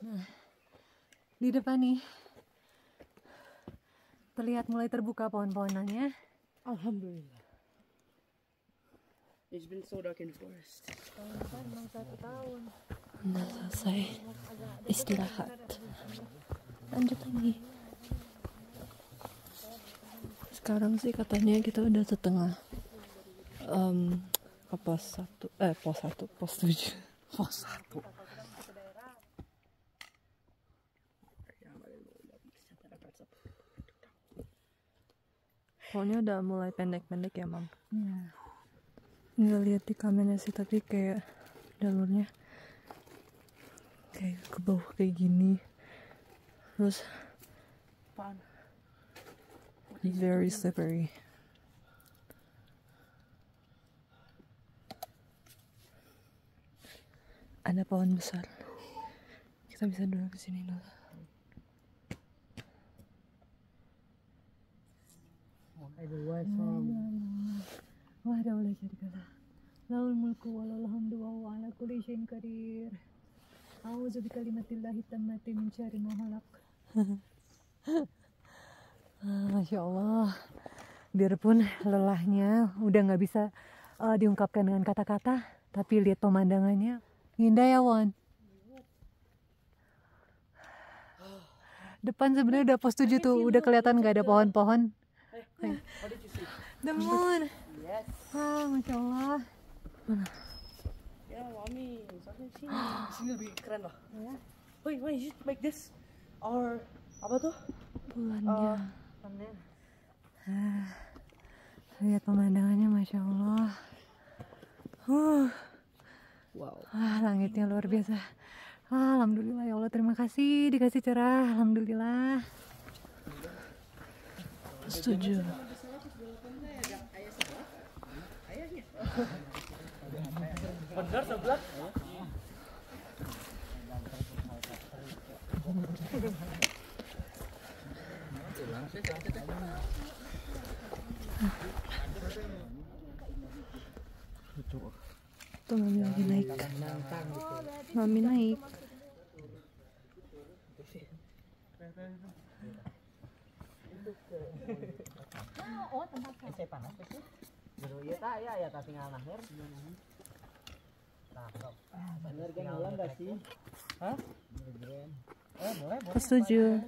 Nah, di depan nih terlihat mulai terbuka pohon-pohonannya. Alhamdulillah. It's been so dark in the forest. Memang 1 tahun. Udah selesai istirahat. Lanjut lagi. Sekarang sih katanya kita udah setengah ke pos 1, pos 7. Pos 1. Pokoknya udah mulai pendek-pendek ya, Mam. Ya. Nggak lihat di kameranya sih, tapi kayak jalurnya kayak ke bawah kayak gini. Terus very slippery. Ada pohon besar. Kita bisa duduk di sini dulu. Wah, daulah syarikalah. Lahul mulku wa lahul hamdu wa huwa ala kulli syai'in qadir. A'udzu bikalimatillahi tammati min syarri ma khalaq. Masya Allah. Biarpun lelahnya udah nggak bisa diungkapkan dengan kata-kata, tapi lihat pemandangannya indah ya, Wan. Depan sebenarnya udah pos 7 tuh, udah kelihatan nggak ada pohon-pohon. The moon. Yes. Masya Allah. Ya, Mami, soalnya sini lebih keren loh. Ya. Wait, you should make this or apa tuh? Bulannya. Lihat pemandangannya, Masya Allah. Wow. Langitnya luar biasa. Alhamdulillah ya Allah, terima kasih dikasih cerah. Alhamdulillah. Setuju. Benar sebelah. Tuh Mami lagi naik. Mami naik. Setuju.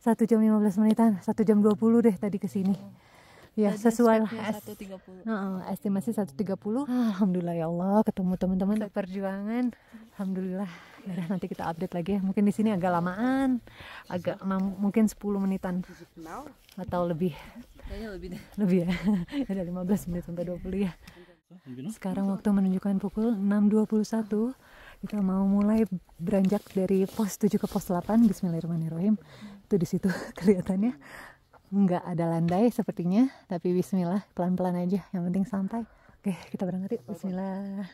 1 jam 15 menitan, 1 jam 20 deh tadi kesini. Ya sesuai lah. 1:30. Estimasi 1:30. Alhamdulillah ya Allah, ketemu teman-teman perjuangan. Alhamdulillah Yaudah, nanti kita update lagi ya. Mungkin di sini agak lamaan, mungkin 10 menitan atau lebih. Kayaknya lebih deh. Lebih ya. Ada 15 menit sampai 20 ya. Sekarang waktu menunjukkan pukul 6.21. Kita mau mulai beranjak dari pos 7 ke pos 8. Bismillahirrahmanirrahim. Itu di situ kelihatannya nggak ada landai sepertinya, tapi bismillah, pelan-pelan aja. Yang penting santai. Oke, kita berangkat yuk. Bismillah.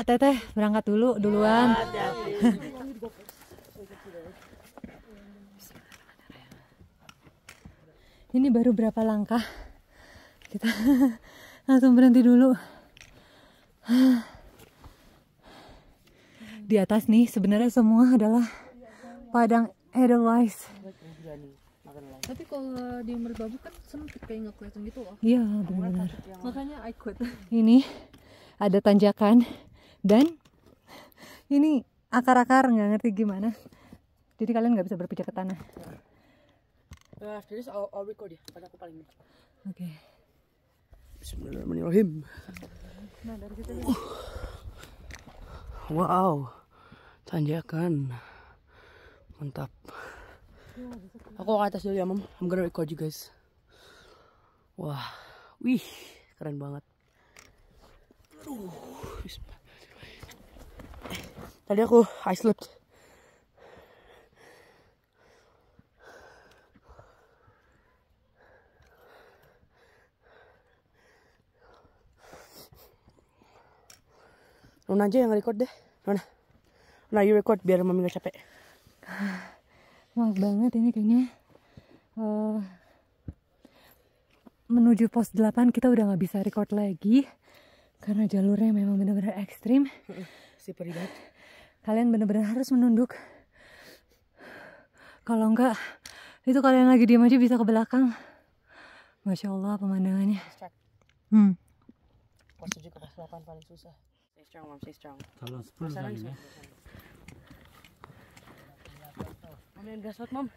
Teteh berangkat duluan. Ini baru berapa langkah, kita langsung berhenti dulu. Di atas nih sebenarnya semua adalah padang Edelweiss. Tapi kalau di Merbabu kan sempit kayak nggak kelihatan gitu loh. Iya benar-benar. Makanya I quit. Ini ada tanjakan dan ini akar-akar nggak ngerti gimana. Jadi kalian nggak bisa berpijak ke tanah. Jadi I'll record ya, pada aku paling. Oke. Bismillahirrahmanirrahim. Nah dari situ ya. Wow, tanjakan mantap. Aku ke atas dulu ya, Mam. I'm gonna record you guys. Wah, wih, keren banget. Tadi aku I slipped. Nona aja yang record deh. Nona you record biar Mami gak capek. Maaf banget ini kayaknya menuju pos 8 kita udah gak bisa record lagi karena jalurnya memang benar-benar ekstrim. Si peribat. Kalian benar-benar harus menunduk. Kalau enggak, itu kalian lagi diam aja bisa ke belakang. Masya Allah pemandangannya. Pos 7 ke pos 8 paling susah. Stay strong, Mam, stay strong. 달랑 스프링 다니네. Mami yang gas Mam.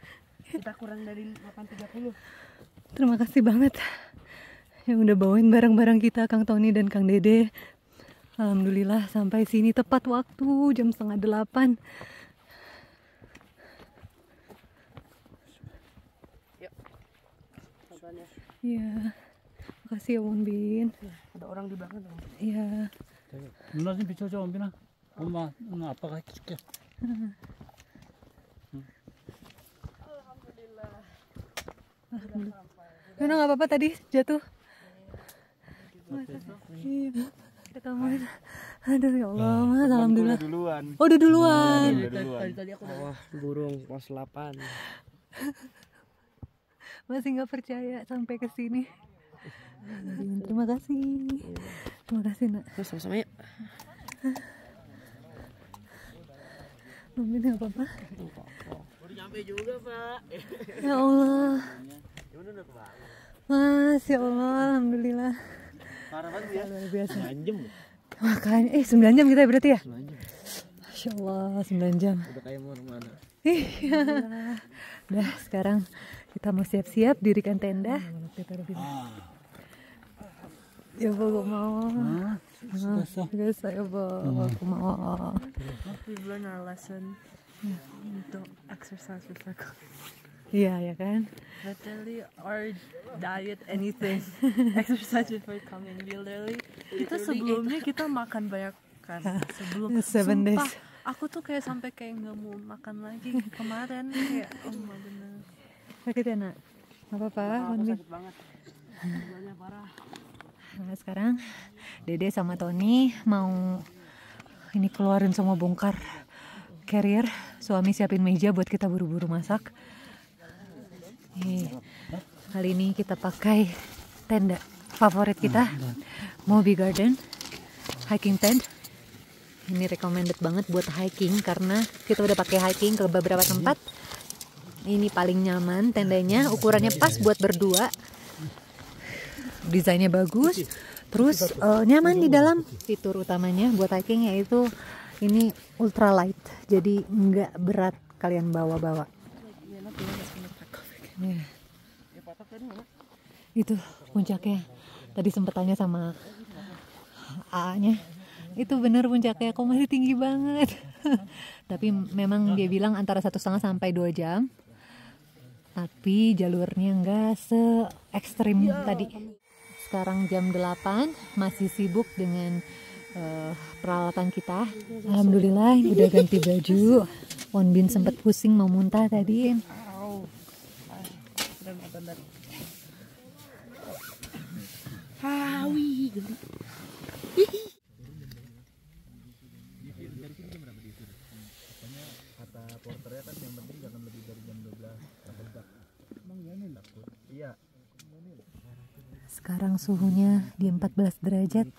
Kita kurang dari 8.30. Terima kasih banget yang udah bawain barang-barang kita, Kang Tony dan Kang Dede. Alhamdulillah sampai sini tepat waktu jam 7:30. Yuk. Contohnya. Iya. Makasih ya Won Bin. Ada orang di belakang tuh. Iya. 누나 좀 비춰줘, 원빈아. 엄마, 누나 아빠가 해줄게. Nona nggak apa-apa tadi jatuh. Iya. Ketemu. Aduh ya Allah, Mas, alhamdulillah. Duluan. Oh, udah duluan. Tadi aku wah, burung pos 8. Masih nggak percaya sampai ke sini. Terima kasih. Terima kasih, Nak. Sama-sama yuk. Mungkin nggak apa-apa. Udah nyampe juga, Pak. Ya Allah. Mas, ya Allah, alhamdulillah. Parah banget ya. Luar biasa. 9 jam. Makanya 9 jam kita berarti ya? 9 jam. Masya Allah, 9 jam. Udah kayak mau mana. Iya. Udah, sekarang kita mau siap-siap dirikan tenda. Ya Bu, aku mau. Biasa ya Bu, aku mau. We've learned our lesson. Don't exercise before coming. Iya ya kan. Literally our diet anything. Exercise before coming. We literally kita sebelumnya kita makan banyak kan. Sebelum 7 days. Sumpah, aku tuh kayak sampai kayak nggak mau makan lagi kemarin kayak oh my goodness. Sakit ya Nak? Gak apa-apa. Sakit banget. Gulanya parah. Nah, sekarang Dede sama Tony mau ini keluarin semua bongkar carrier. Suami siapin meja buat kita buru-buru masak. Nih, kali ini kita pakai tenda favorit kita, Moby Garden hiking tent. Ini recommended banget buat hiking karena kita udah pakai hiking ke beberapa tempat. Ini paling nyaman tendanya, ukurannya pas buat berdua. Desainnya bagus, terus nyaman di dalam. Fitur utamanya buat hiking yaitu ini ultra light, jadi nggak berat kalian bawa-bawa. Ya. Itu puncaknya. Tadi sempat tanya sama A-nya, Itu bener puncaknya, kok masih tinggi banget. Tapi memang dia bilang antara 1,5 sampai 2 jam. Tapi jalurnya nggak se-ekstrim tadi. Sekarang jam 8, masih sibuk dengan peralatan kita. Alhamdulillah udah ganti baju. Wonbin sempat pusing mau muntah tadi. Sekarang suhunya di 14 derajat.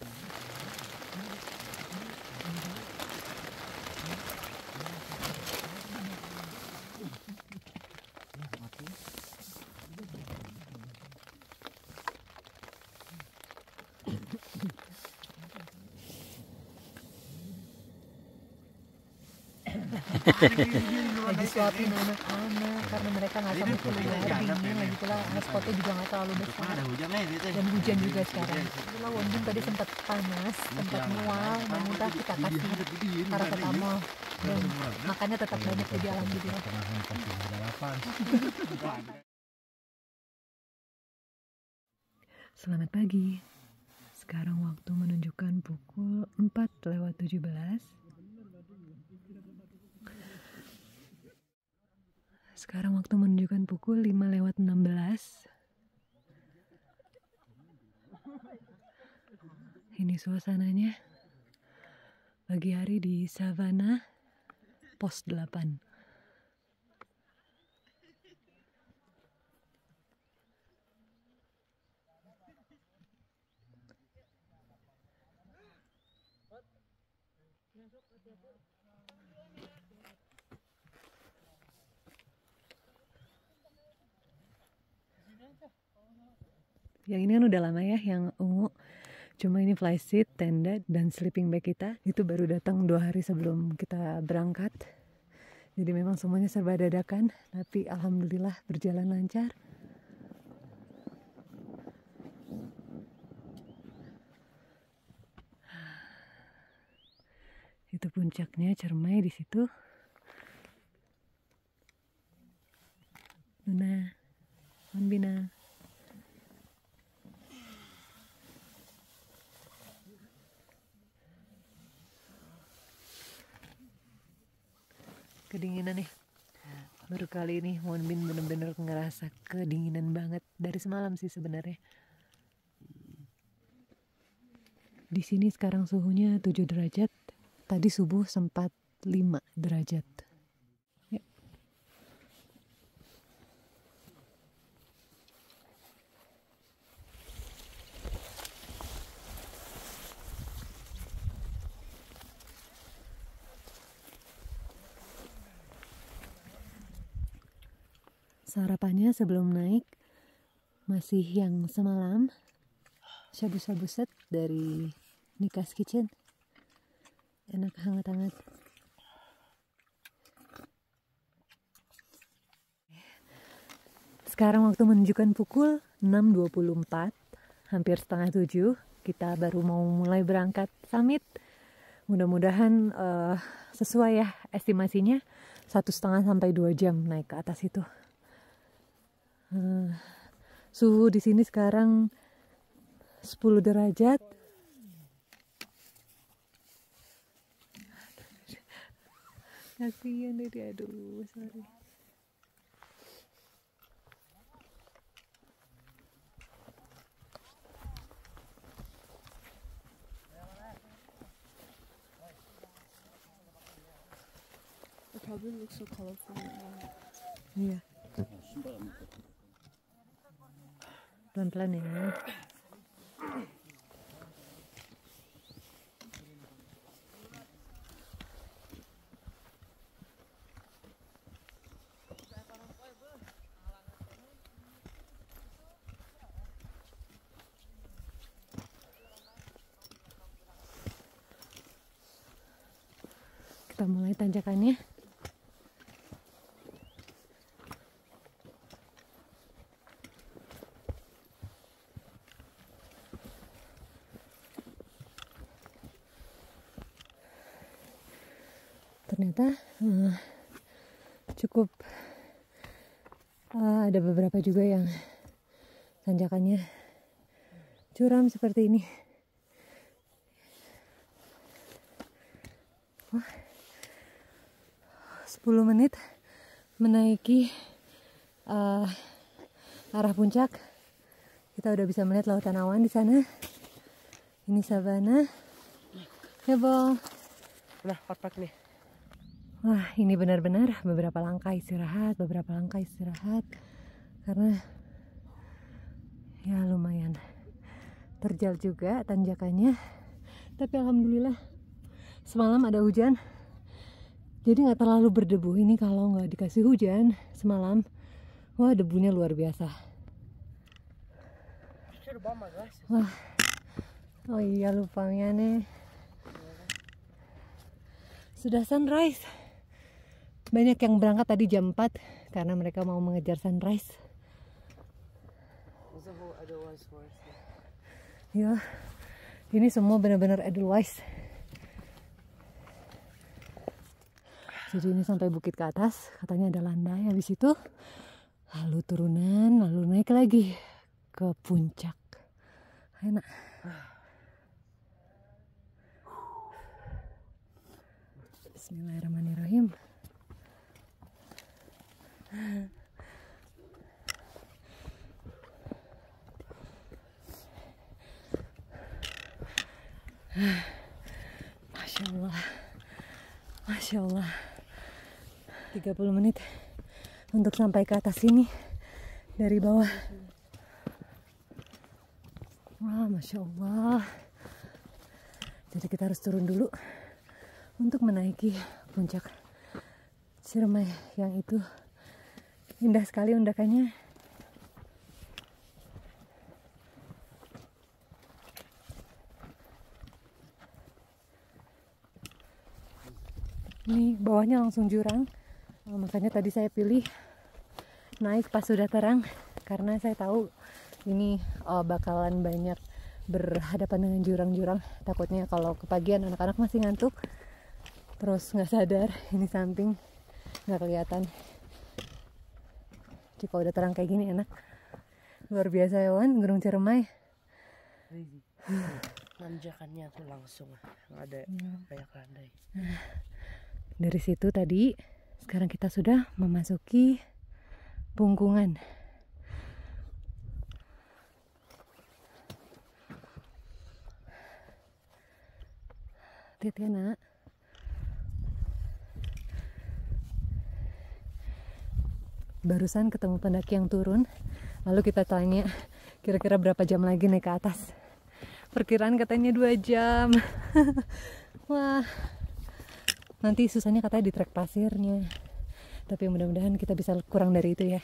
Lagi suapin anak-anak karena mereka nggak sampai keluar dingin, lagi pula spotnya juga nggak terlalu besar dan hujan juga sekarang. Itulah Wonbin tadi sempat panas, sempat mual, mau muntah, kita kasih paracetamol dan makannya tetap banyak, jadi alhamdulillah. Selamat pagi. Sekarang waktu menunjukkan pukul 4:17. Sekarang waktu menunjukkan pukul 5:16. Ini suasananya pagi hari di Savannah, Pos 8. Yang ini kan udah lama ya, yang ungu. Cuma ini flyseat, tenda, dan sleeping bag kita itu baru datang 2 hari sebelum kita berangkat. Jadi memang semuanya serba dadakan, tapi alhamdulillah berjalan lancar. Itu puncaknya, Cermai di situ. Luna, Wonbina. Kedinginan nih. Baru kali ini Wonbin bener-bener ngerasa kedinginan banget dari semalam sih sebenarnya. Di sini sekarang suhunya 7 derajat. Tadi subuh sempat 5 derajat. Ya. Sarapannya sebelum naik masih yang semalam, shabu-shabu set dari Nikas Kitchen, enak hangat-hangat. Sekarang waktu menunjukkan pukul 6:24, hampir setengah 7, kita baru mau mulai berangkat summit. Mudah-mudahan sesuai ya estimasinya 1,5 sampai 2 jam naik ke atas itu. Suhu di sini sekarang 10 derajat. Kasihan deh dia, aduh, sorry. It probably looks so colorful. Iya. Pelan-pelan ya. Kita mulai tanjakannya. ternyata cukup ada beberapa juga yang tanjakannya curam seperti ini. Wah, 10 menit menaiki arah puncak, kita udah bisa melihat lautan awan di sana. Ini savana. Heboh. Udah pat nih. Wah, ini benar-benar beberapa langkah istirahat, karena ya lumayan terjal juga tanjakannya. Tapi alhamdulillah semalam ada hujan, jadi nggak terlalu berdebu. Ini kalau nggak dikasih hujan semalam, wah debunya luar biasa. Wah, oh iya lupanya nih, sudah sunrise. Banyak yang berangkat tadi jam 4 karena mereka mau mengejar sunrise. Ya, ini semua benar-benar Edelweiss. Jadi ini sampai bukit ke atas, katanya ada landai. Habis itu lalu turunan, lalu naik lagi ke puncak. Enak. Bismillahirrahmanirrahim. Masya Allah, Masya Allah. 30 menit untuk sampai ke atas sini dari bawah. Wah, Masya Allah. Jadi kita harus turun dulu untuk menaiki puncak Ciremai yang itu indah sekali undakannya. Ini bawahnya langsung jurang, makanya tadi saya pilih naik pas sudah terang, karena saya tahu ini bakalan banyak berhadapan dengan jurang-jurang. Takutnya kalau kepagian anak-anak masih ngantuk terus nggak sadar, ini samping nggak kelihatan. Jika udah terang kayak gini enak. Luar biasa ya Wan, Gunung Ciremai. Nanjakannya tuh langsung, nggak ada kayak landai. Dari situ tadi, sekarang kita sudah memasuki Pungkungan. Lihat ya nak. Barusan ketemu pendaki yang turun, lalu kita tanya kira-kira berapa jam lagi naik ke atas. Perkiraan katanya 2 jam. Wah, nanti susahnya katanya di trek pasirnya, tapi mudah-mudahan kita bisa kurang dari itu ya.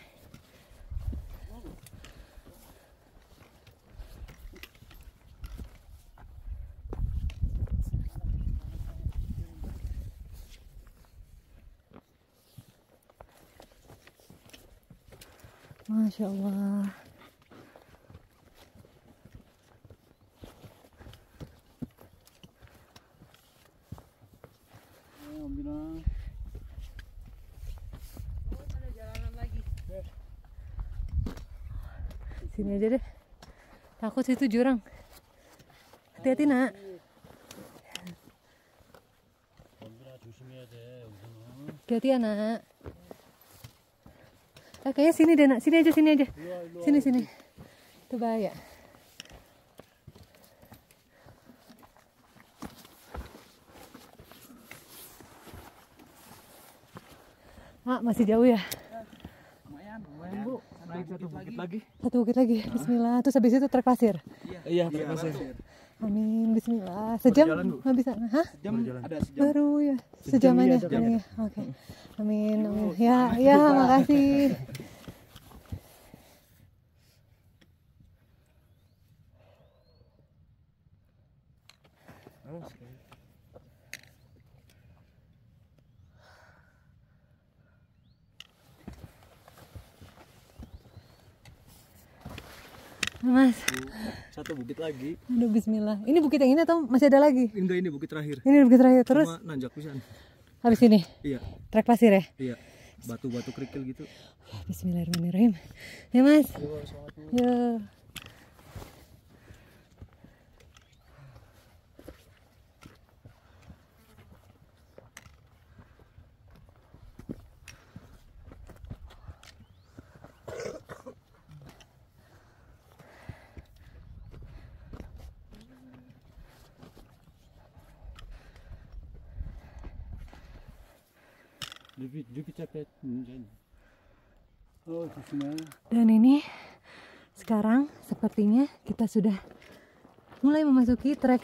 Masya Allah. Sini aja deh. Takut situ jurang. Hati-hati nak. Hati-hati ya nak. Kayaknya sini deh nak. Sini aja, sini aja. Sini. Itu bahaya. Masih jauh ya? Lumayan Bu. Naik satu bukit lagi. Satu bukit lagi. Bismillah. Terus habis itu trek pasir. Iya, trek pasir. Amin. Bismillah. Sejam nggak bisa? Hah? Ada sejam. Baru ya. Sejam aja. Oke. Amin. Ya, makasih. Mas, Satu bukit lagi. aduh bismillah. Ini bukit yang ini atau masih ada lagi? Enggak, ini bukit terakhir. Ini bukit terakhir terus. Cuma nanjak pisan. Habis ini Iya, trek pasir ya. iya. Batu-batu kerikil gitu. Bismillahirrahmanirrahim. Ya Mas. Ya. Lebih capek. Oh, disini. Dan ini sekarang sepertinya kita sudah mulai memasuki trek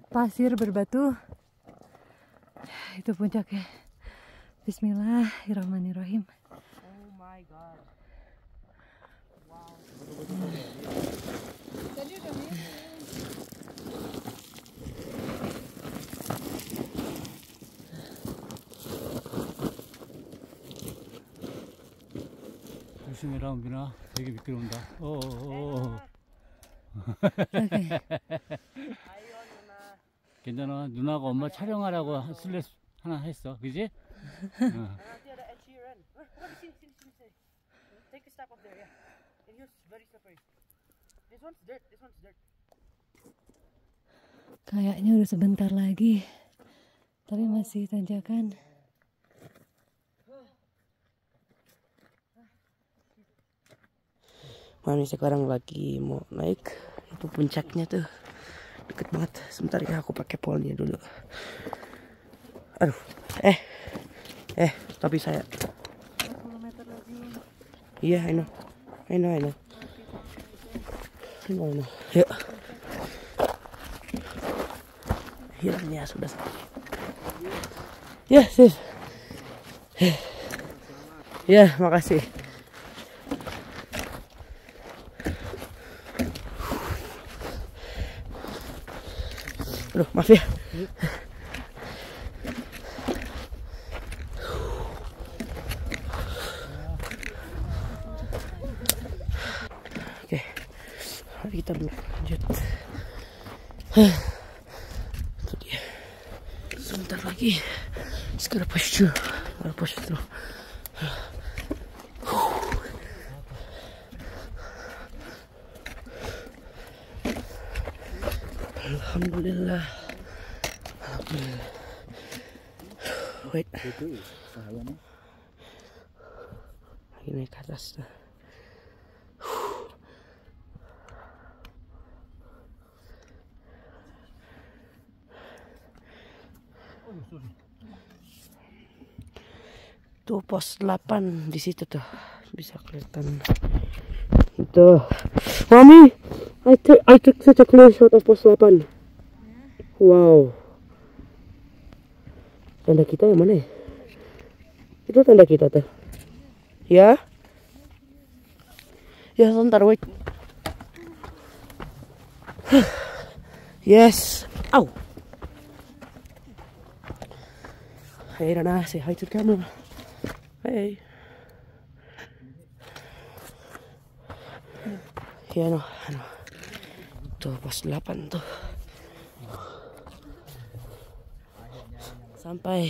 pasir berbatu. Itu puncaknya. Bismillahirrahmanirrahim. Oh my god. 조심해라, 은빈아. 되게 미끄러운다. Oke. 괜찮아. 누나가 엄마 촬영하라고 슬랩 하나 했어. 그지? 어. Nanti ada Ed Sheeran. Sini. Take a step up there, yeah. And here's very slippery. This one's dirt. Kayaknya udah sebentar lagi. Tapi masih tanjakan. Mami sekarang lagi mau naik. Itu puncaknya tuh deket banget. Sebentar ya, aku pakai polnya dulu. Aduh, tapi saya. 10 meter lagi. Iya, I know. Yuk. Hilangnya sudah sampai. Ya, sis. Ya, makasih. Aduh, maaf ya. Oke, mari kita lanjut. Itu dia. Sebentar lagi. Sekarang push through. Alhamdulillah. Wait. Lagi naik ke atas tuh. Tuh pos 8 di situ tuh. Bisa kelihatan. Itu. Mami, I took such a close shot of pos 8. Wow. Tanda kita yang mana ya? Itu tanda kita tuh. Ya? Ya, sebentar, wait. Yes. Ow. Hey, Rana, say hi to the camera. Hey. Ya, no. Tuh, pos 8 tuh. Sampai.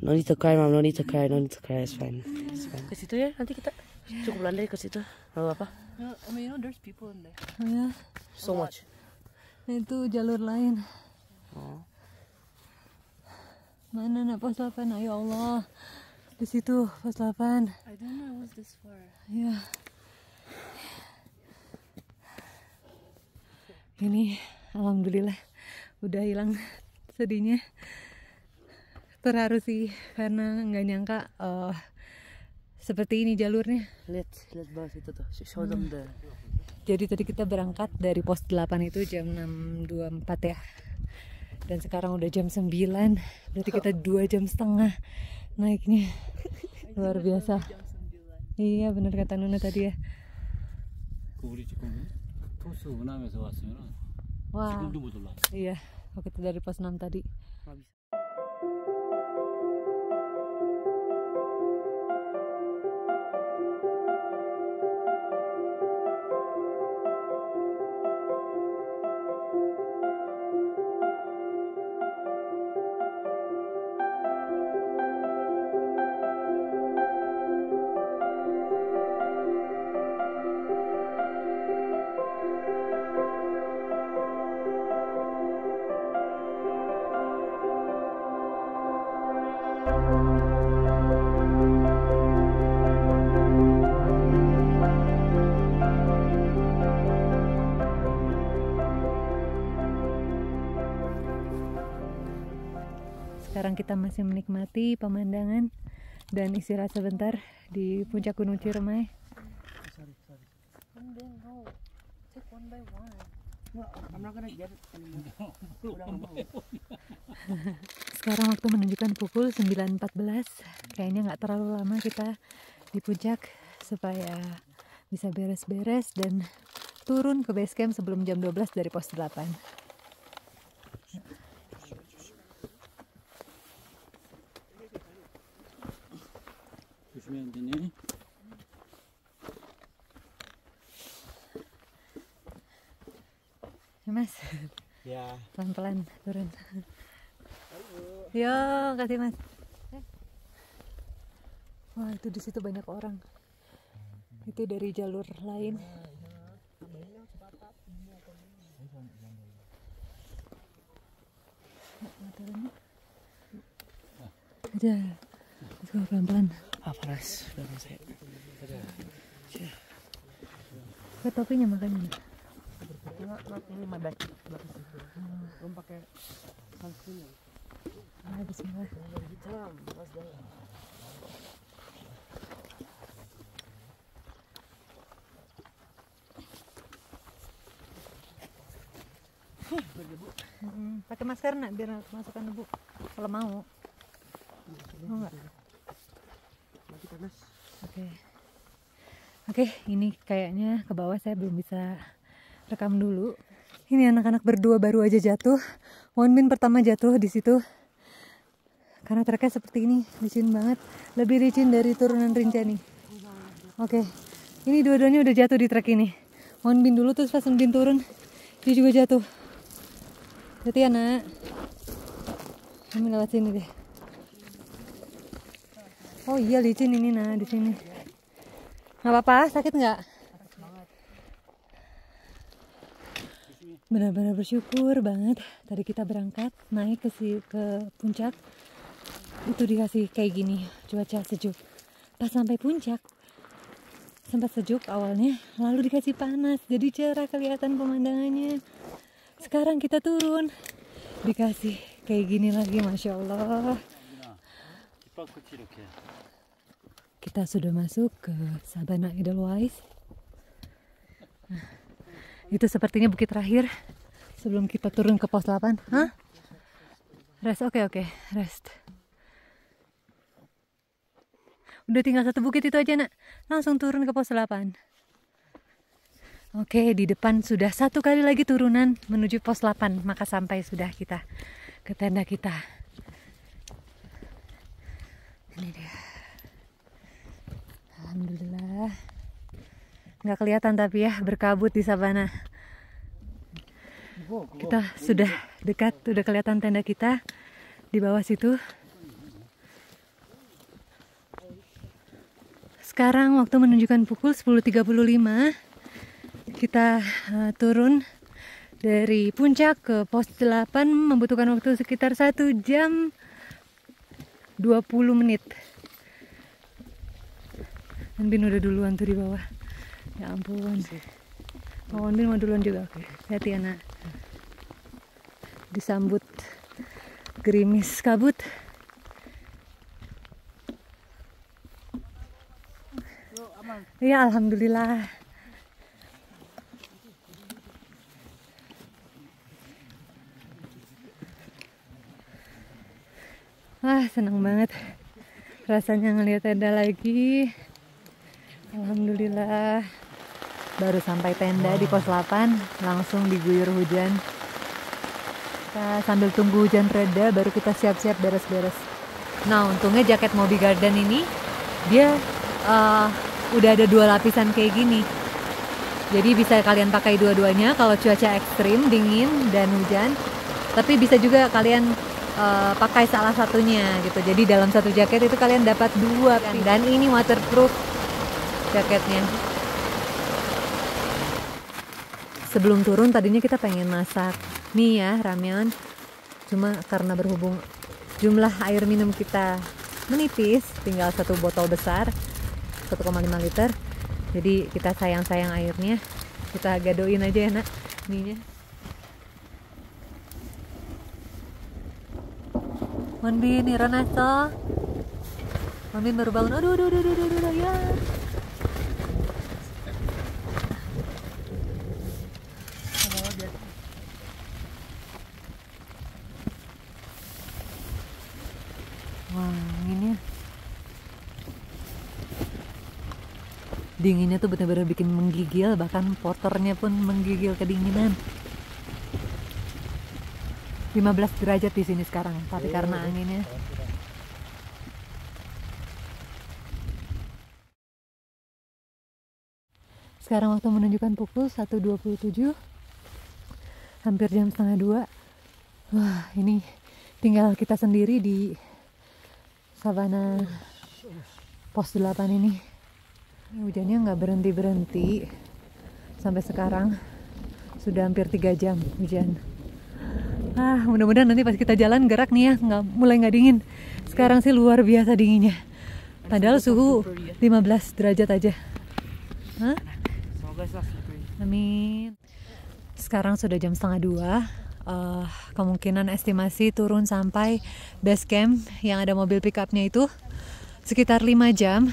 No need to cry, Mom. No need to cry. It's fine. Ke situ ya, nanti kita cukup landai ke situ. Gak apa-apa. No, I mean, there's people in there. Oh ya, So much. itu jalur lain. Oh. Mana nak pos 8? Ayo Allah. Di situ pos 8. I didn't know it was this far. Ya. Ini alhamdulillah udah hilang sedihnya. Terharu sih karena nggak nyangka seperti ini jalurnya. Lihat bahas itu tuh. Show them the. Jadi tadi kita berangkat dari pos 8 itu jam 6.24 ya. Dan sekarang udah jam 9. Berarti kita 2 jam setengah naiknya. Luar biasa. Iya benar kata Nuna tadi ya. 우리 지금 토스 은함에서 왔으면 Wah. 지금도 못 올라. Iya, waktu dari pos 6 tadi. sekarang kita masih menikmati pemandangan dan istirahat sebentar di puncak Gunung Ciremai. And then no, take one by one. I'm not gonna get it anymore. Udah nggak mau. Sekarang waktu menunjukkan pukul 9.14. Kayaknya nggak terlalu lama kita di puncak supaya bisa beres-beres dan turun ke base camp sebelum jam 12 dari pos 8. 조심해야 되네. Ya, Mas, Ya. pelan-pelan turun. Yo, kasih Mas. Wah, itu di situ banyak orang. Itu dari jalur lain. Aja, pelan-pelan. Panas, udah saya. Ke topinya makanya. Nggak, ini madaki belakang situ. Belum pakai sunscreen. Bismillah. Hitam, mas banget. Pakai masker nak biar masukkan debu. Kalau mau. Mau nggak? Masih panas. Oke, ini kayaknya ke bawah saya belum bisa rekam dulu. Ini anak-anak berdua baru aja jatuh. Wonbin pertama jatuh di situ. Karena treknya seperti ini, licin banget. Lebih licin dari turunan Rinjani. Oke, ini dua-duanya udah jatuh di trek ini. Wonbin dulu terus pas Wonbin turun, dia juga jatuh. Hati ya nak. Kami lewat sini deh. Oh iya licin ini nah di sini. Nggak apa-apa, sakit nggak? Benar-benar bersyukur banget. Tadi kita berangkat naik ke puncak, itu dikasih kayak gini, cuaca sejuk. Pas sampai puncak sempat sejuk awalnya, lalu dikasih panas, jadi cerah kelihatan pemandangannya. Sekarang kita turun, dikasih kayak gini lagi, masya Allah. Kita sudah masuk ke Sabana Edelweiss. Nah, itu sepertinya bukit terakhir sebelum kita turun ke pos 8. Hah? Rest, oke, rest. Udah tinggal satu bukit itu aja nak. Langsung turun ke pos 8. Oke, di depan sudah satu kali lagi turunan menuju pos 8. Maka sampai sudah kita ke tenda kita. Ini dia. Alhamdulillah. Nggak kelihatan tapi ya, berkabut di sabana. Kita sudah dekat, udah kelihatan tenda kita di bawah situ. Sekarang waktu menunjukkan pukul 10.35. Kita turun dari puncak ke pos 8 membutuhkan waktu sekitar 1 jam 20 menit. Wonbin udah duluan tuh di bawah. Ya ampun. Oh, Wonbin mau duluan juga. Oke. Hati ya nak. Disambut gerimis kabut. Ya alhamdulillah. Wah, senang banget rasanya ngelihat tenda lagi. Alhamdulillah. Baru sampai tenda di pos 8, langsung diguyur hujan. Kita sambil tunggu hujan reda, baru kita siap-siap beres-beres. Nah, untungnya jaket Moby Garden ini, dia udah ada 2 lapisan kayak gini. Jadi bisa kalian pakai dua-duanya kalau cuaca ekstrim, dingin dan hujan. Tapi bisa juga kalian pakai salah satunya gitu. Jadi dalam satu jaket itu kalian dapat 2 kan. Dan ini waterproof jaketnya. Sebelum turun tadinya kita pengen masak mie ya, ramyeon. Cuma karena berhubung jumlah air minum kita menipis, tinggal 1 botol besar 1,5 liter. Jadi kita sayang-sayang airnya. Kita gadoin aja ya nak mie-nya. Monbin, Ironasto. Monbin baru bangun. Aduh, ya. Wah, anginnya. Dinginnya tuh benar-benar bikin menggigil, bahkan porternya pun menggigil kedinginan. 15 derajat di sini sekarang, tapi karena anginnya. Sekarang waktu menunjukkan pukul 1.27, hampir jam setengah 2. Wah, ini tinggal kita sendiri di savana pos 8 ini. Hujannya nggak berhenti-berhenti sampai sekarang, sudah hampir 3 jam hujan. Mudah-mudahan nanti pas kita jalan gerak nih ya, mulai nggak dingin. Sekarang sih luar biasa dinginnya, padahal suhu 15 derajat aja. Amin. Sekarang sudah jam setengah 2. Kemungkinan estimasi turun sampai base camp yang ada mobil pickupnya itu sekitar 5 jam.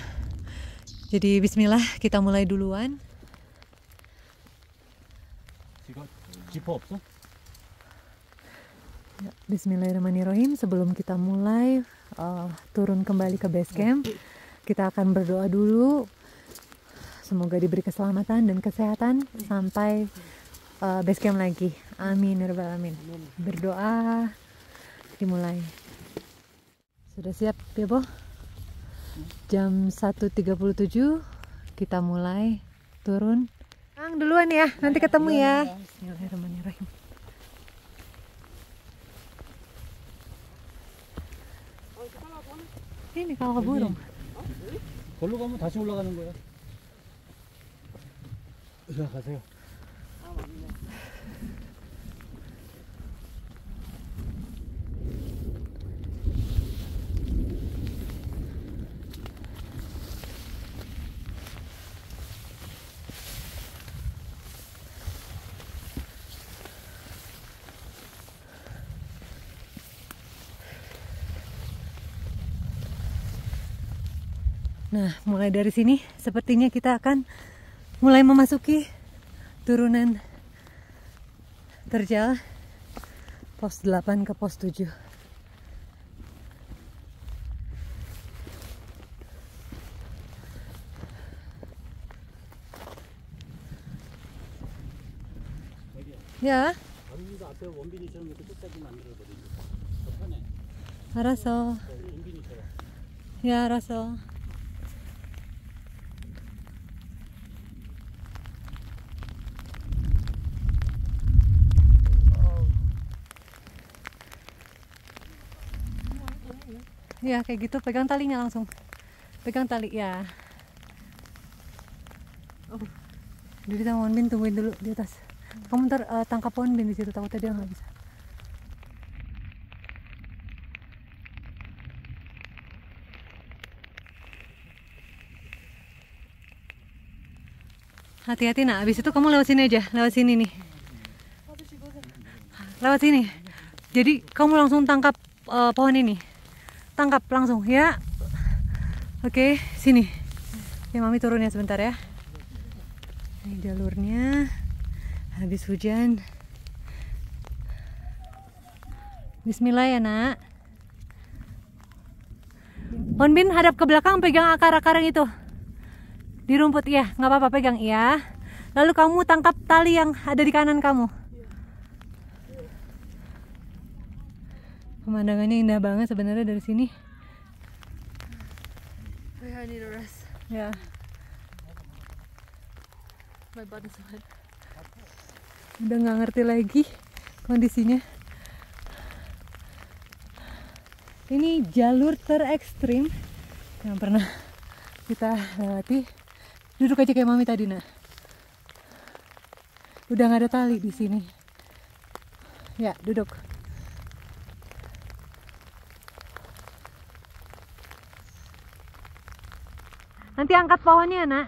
Jadi bismillah, kita mulai duluan. Ya, bismillahirrahmanirrahim. Sebelum kita mulai turun kembali ke base camp, kita akan berdoa dulu. Semoga diberi keselamatan dan kesehatan sampai base camp lagi. Amin ya rabbal alamin. Berdoa, dimulai. Sudah siap ya, Bo? Jam 1.37 kita mulai turun. Kang duluan ya, nanti ketemu ya. Bismillahirrahmanirrahim. Ini kalau burung. 걸로 가면 다시 올라가는 거야. 자, 가세요. Nah, mulai dari sini sepertinya kita akan mulai memasuki turunan terjal pos 8 ke pos 7. Ya. 앞에 원빈이처럼 이렇게 끝까지 만들어버리고 더 편해. 알았어. 원빈이처럼. 야, 알았어. Ya kayak gitu, pegang talinya langsung. Pegang tali ya. Jadi sama Wonbin tungguin dulu di atas. Kamu ntar tangkap Wonbin di situ, takutnya dia nggak bisa. Hati-hati nak, abis itu kamu lewat sini aja, lewat sini nih. Lewat sini. Jadi kamu langsung tangkap pohon ini. Tangkap langsung ya. Oke, sini. Ya, Mami turun ya sebentar ya. Ini jalurnya. Habis hujan. Bismillah ya nak. Wonbin hadap ke belakang, pegang akar-akar yang itu. Di rumput ya, nggak apa-apa, pegang ya. Lalu kamu tangkap tali yang ada di kanan kamu. Pemandangannya indah banget sebenarnya dari sini. I need a rest. Ya. My body's wet. Udah nggak ngerti lagi kondisinya. Ini jalur terekstrim yang pernah kita lewati. Duduk aja kayak Mami tadi nak. Udah nggak ada tali di sini. Ya, duduk. Nanti angkat pohonnya nak.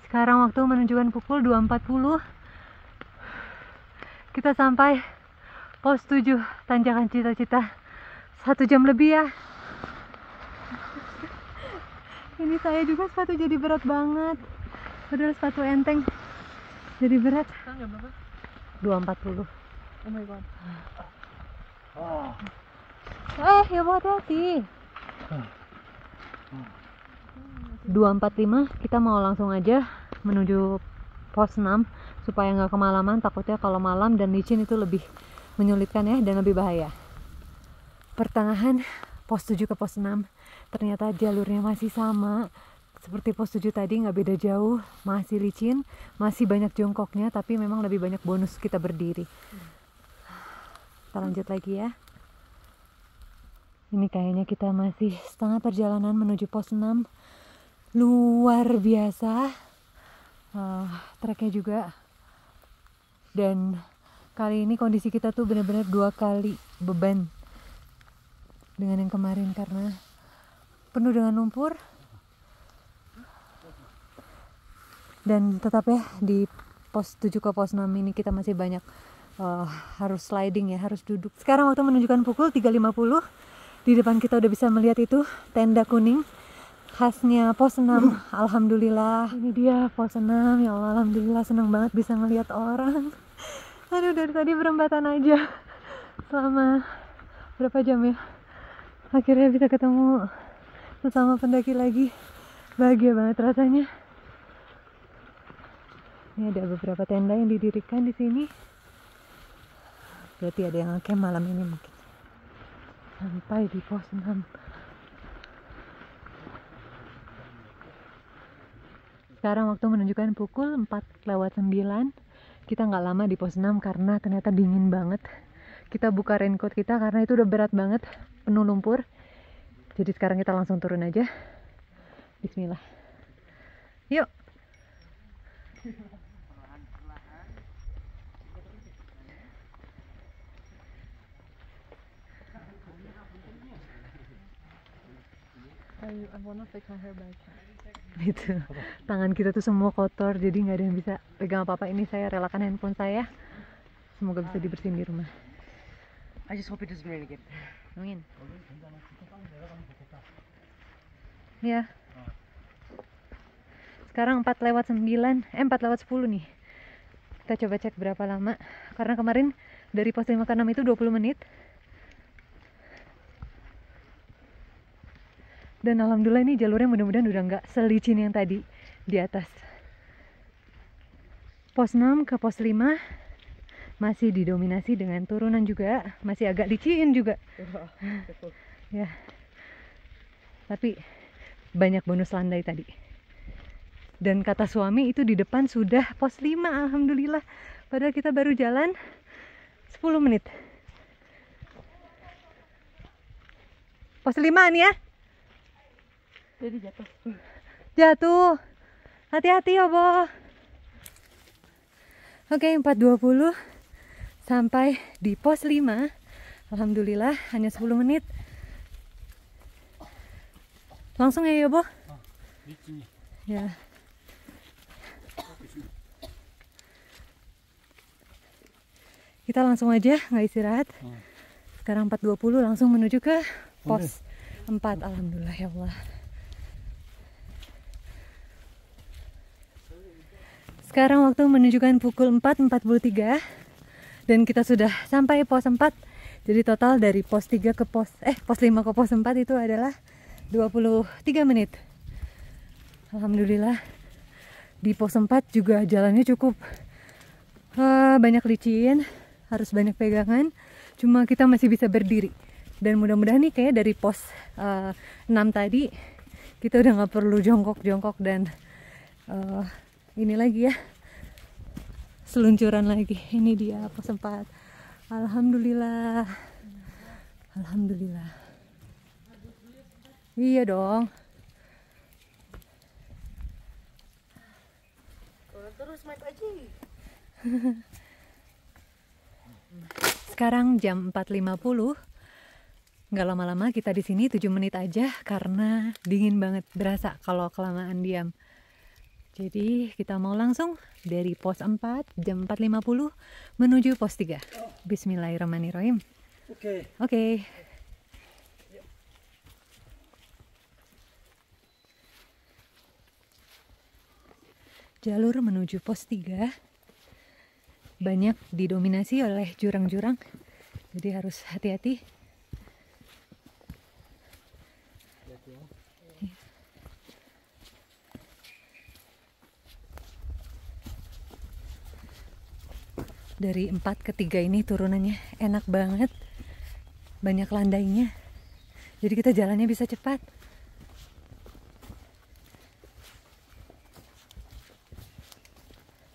Sekarang waktu menunjukkan pukul 2.40. Kita sampai pos 7 tanjakan cita-cita 1 jam lebih ya. Ini saya juga sepatu jadi berat banget. Padahal sepatu enteng jadi berat. 2.40. Oh my god. Ya buat hati. 2.45 kita mau langsung aja menuju pos 6 supaya nggak kemalaman. Takutnya kalau malam dan licin itu lebih menyulitkan ya dan lebih bahaya. Pertengahan pos 7 ke pos 6 ternyata jalurnya masih sama seperti pos 7 tadi, nggak beda jauh, masih licin, masih banyak jongkoknya, tapi memang lebih banyak bonus kita berdiri. Kita lanjut lagi ya. Ini kayaknya kita masih setengah perjalanan menuju pos 6. Luar biasa treknya juga. Dan kali ini kondisi kita tuh benar-benar 2 kali beban dengan yang kemarin karena penuh dengan lumpur. Dan tetap ya di pos 7 ke pos 6 ini kita masih banyak harus sliding ya, harus duduk. Sekarang waktu menunjukkan pukul 3.50. Di depan kita udah bisa melihat itu tenda kuning khasnya pos 6. Alhamdulillah, ini dia pos 6. Ya Allah, alhamdulillah, senang banget bisa ngelihat orang. Aduh, dari tadi berembatan aja selama berapa jam ya, akhirnya bisa ketemu sesama pendaki lagi. Bahagia banget rasanya. Ini ada beberapa tenda yang didirikan di sini. Berarti ada yang camp malam ini mungkin. Sampai di pos 6. Sekarang waktu menunjukkan pukul 4:09. Kita nggak lama di pos 6 karena ternyata dingin banget. Kita buka raincoat kita karena itu udah berat banget, penuh lumpur. Jadi sekarang kita langsung turun aja. Bismillah. Yuk. I wanna fix my hair back. Gitu. Tangan kita tuh semua kotor, jadi nggak ada yang bisa pegang apa-apa. Ini saya relakan handphone saya. Semoga bisa dibersihin di rumah. I just hope it doesn't rain again. Amin. Ya. Sekarang 4:10 nih. Kita coba cek berapa lama. Karena kemarin dari pos 5 ke 6 itu 20 menit. Dan alhamdulillah ini jalurnya mudah-mudahan udah nggak selicin yang tadi di atas. Pos 6 ke pos 5 masih didominasi dengan turunan juga, masih agak licin juga. Ya. Tapi banyak bonus landai tadi. Dan kata suami itu di depan sudah pos 5, alhamdulillah. Padahal kita baru jalan 10 menit. Pos 5 nih ya. Jadi jatuh. Jatuh. Hati-hati ya, Bo. Oke, 4:20 sampai di pos 5. Alhamdulillah hanya 10 menit. Langsung ya, Bo. Ya. Kita langsung aja, nggak istirahat. Sekarang 4:20 langsung menuju ke pos 4. Alhamdulillah ya Allah. Sekarang waktu menunjukkan pukul 4:43 dan kita sudah sampai pos 4. Jadi total dari pos 3 ke pos 5 ke pos 4 itu adalah 23 menit. Alhamdulillah. Di pos 4 juga jalannya cukup banyak licin, harus banyak pegangan. Cuma kita masih bisa berdiri. Dan mudah-mudahan nih kayak dari pos 6 tadi kita udah nggak perlu jongkok-jongkok dan ini lagi ya, seluncuran lagi. Ini dia pos 4. Alhamdulillah. Alhamdulillah. Iya dong. Terus naik aja. Sekarang jam 4:50. Nggak lama-lama kita di sini 7 menit aja karena dingin banget, berasa kalau kelamaan diam. Jadi kita mau langsung dari pos 4 jam 4.50 menuju pos 3. Bismillahirrahmanirrahim. Oke. Jalur menuju pos 3 banyak didominasi oleh jurang-jurang. Jadi harus hati-hati. Dari 4 ke 3 ini turunannya enak banget, banyak landainya, jadi kita jalannya bisa cepat.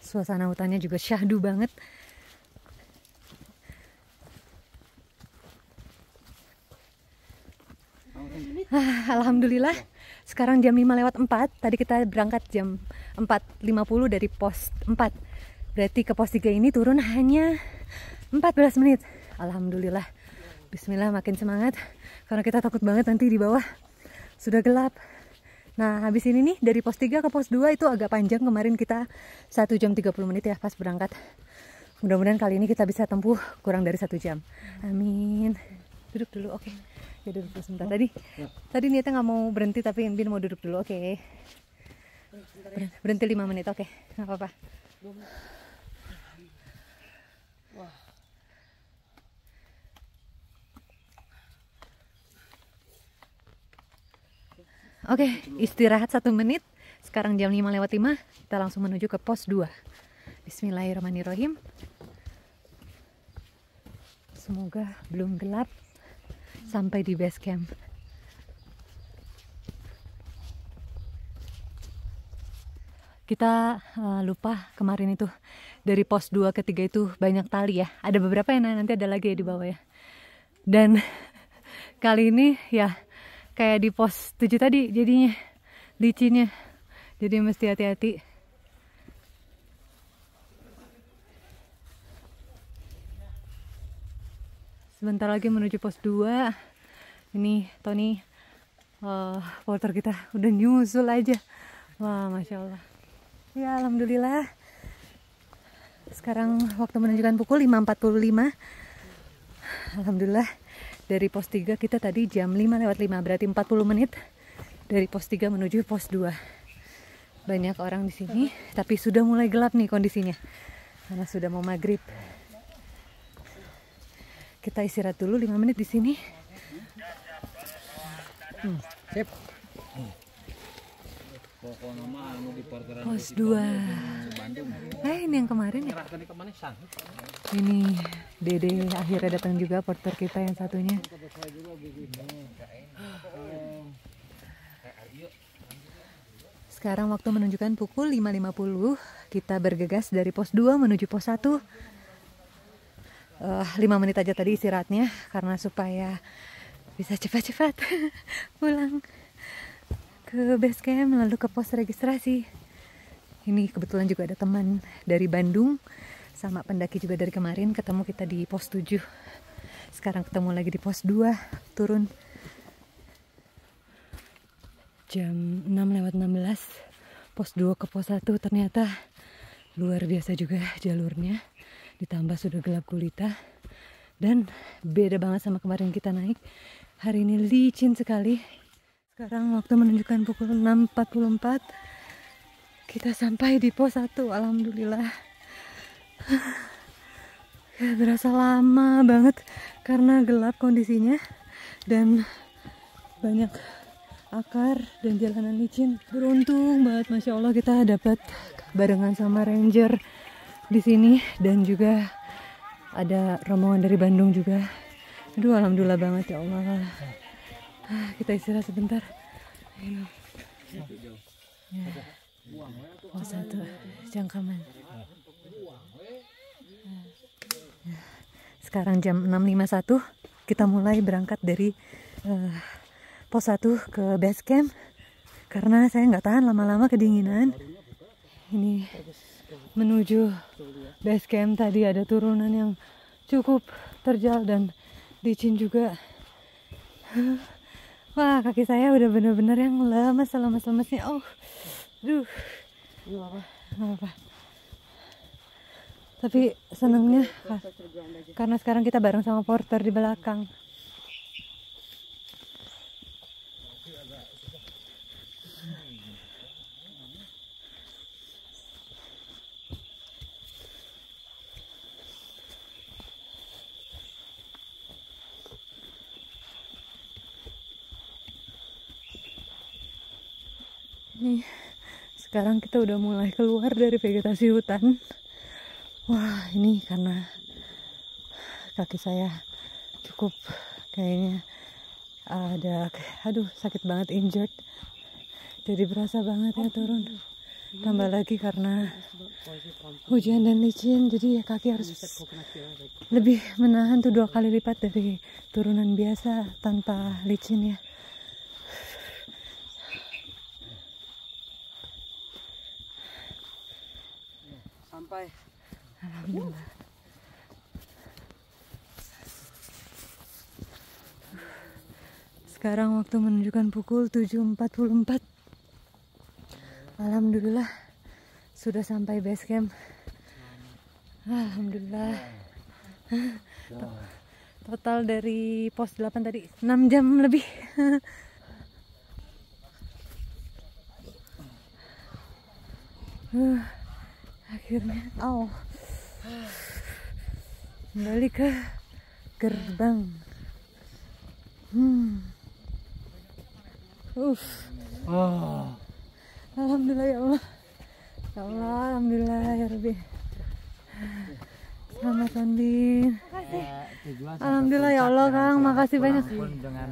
Suasana hutannya juga syahdu banget. Alhamdulillah sekarang jam 5:04. Tadi kita berangkat jam 4.50 dari pos 4. Berarti ke pos 3 ini turun hanya 14 menit. Alhamdulillah. Bismillah, makin semangat. Karena kita takut banget nanti di bawah sudah gelap. Nah, habis ini nih dari pos 3 ke pos 2 itu agak panjang. Kemarin kita 1 jam 30 menit ya pas berangkat. Mudah-mudahan kali ini kita bisa tempuh kurang dari 1 jam. Amin. Duduk dulu, oke. Ya duduk dulu sebentar. Tadi niatnya nggak mau berhenti tapi Bin mau duduk dulu, oke. Berhenti 5 menit, oke. Nggak apa-apa. Oke, istirahat 1 menit. Sekarang jam 5:05. Kita langsung menuju ke pos 2. Bismillahirrahmanirrahim. Semoga belum gelap sampai di base camp. Kita lupa kemarin itu dari pos 2 ke 3 itu banyak tali ya. Ada beberapa yang nanti ada lagi ya di bawah ya. Dan kali ini ya kayak di pos 7 tadi jadinya licinnya. Jadi mesti hati-hati. Sebentar lagi menuju pos 2. Ini Tony porter kita udah nyusul aja. Wah, Masya Allah. Ya, Alhamdulillah. Sekarang waktu menunjukkan pukul 5.45. Alhamdulillah. Dari pos 3 kita tadi jam 5:05, berarti 40 menit dari pos 3 menuju pos 2. Banyak orang di sini, tapi sudah mulai gelap nih kondisinya. Karena sudah mau maghrib. Kita istirahat dulu 5 menit di sini. Sip. Pos 2. Ini yang kemarin ya. Ini Dede akhirnya datang juga, porter kita yang satunya. Sekarang waktu menunjukkan pukul 5.50. Kita bergegas dari pos 2 menuju pos 1. 5 menit aja tadi istirahatnya karena supaya bisa cepat-cepat pulang ke base camp lalu ke pos registrasi. Ini kebetulan juga ada teman dari Bandung sama pendaki juga dari kemarin, ketemu kita di pos 7. Sekarang ketemu lagi di pos 2, turun jam 6:16. Pos 2 ke pos 1 ternyata luar biasa juga jalurnya, ditambah sudah gelap gulita dan beda banget sama kemarin kita naik. Hari ini licin sekali. Sekarang waktu menunjukkan pukul 6.44. Kita sampai di pos 1, alhamdulillah. Ya, berasa lama banget karena gelap kondisinya dan banyak akar dan jalanan licin. Beruntung banget, Masya Allah, kita dapat barengan sama ranger di sini dan juga ada rombongan dari Bandung juga. Aduh, alhamdulillah banget, ya Allah. Kita istirahat sebentar. Ya. Oh, 1 jangkaman. Sekarang jam 6.51. Kita mulai berangkat dari pos 1 ke base camp karena saya nggak tahan lama-lama kedinginan. Ini menuju base camp tadi ada turunan yang cukup terjal dan licin juga. Wah, kaki saya udah bener-bener yang lemas-lemesnya. Oh, duh, apa. Tapi senengnya karena sekarang kita bareng sama porter di belakang. Nih, sekarang kita udah mulai keluar dari vegetasi hutan. Wah, ini karena kaki saya cukup kayaknya aduh sakit banget, injured. Jadi berasa banget ya turun. Tambah lagi karena hujan dan licin, jadi ya kaki harus lebih menahan tuh 2 kali lipat dari turunan biasa tanpa licin ya. Sampai. Alhamdulillah. Sekarang waktu menunjukkan pukul 7.44. Alhamdulillah sudah sampai base camp. Alhamdulillah. Total dari pos 8 tadi 6 jam lebih. Akhirnya kembali ke gerbang. Alhamdulillah ya Allah. Ya Allah, alhamdulillah ya Rabbi. Selamat landing. Alhamdulillah ya Allah Kang, makasih banyak. Dengan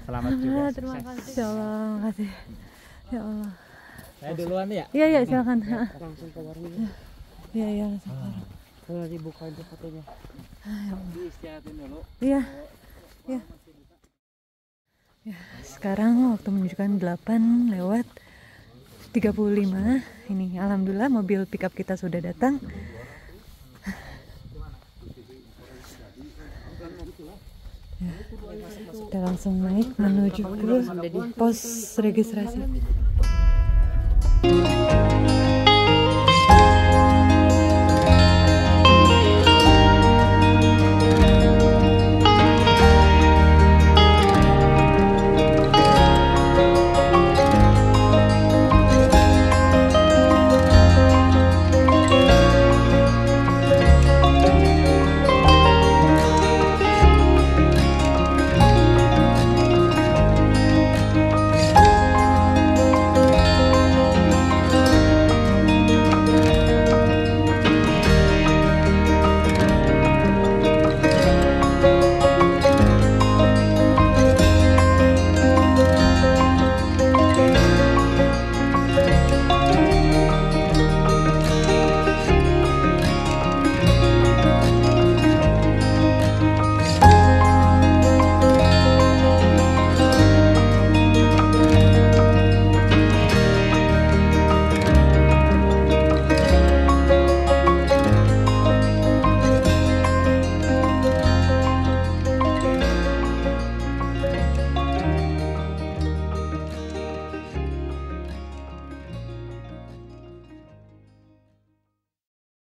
selamat juga. Terima kasih. Ya Allah, makasih. Ya Allah. Saya duluan ya. Iya silakan. Langsung ke warungnya. Iya langsung. Kalau dibukain tuh fotonya. Istirahatin dulu. Iya. Ya. Sekarang waktu menunjukkan 8:35. Ini alhamdulillah mobil pickup kita sudah datang. Ya, kita langsung naik menuju ke pos registrasi.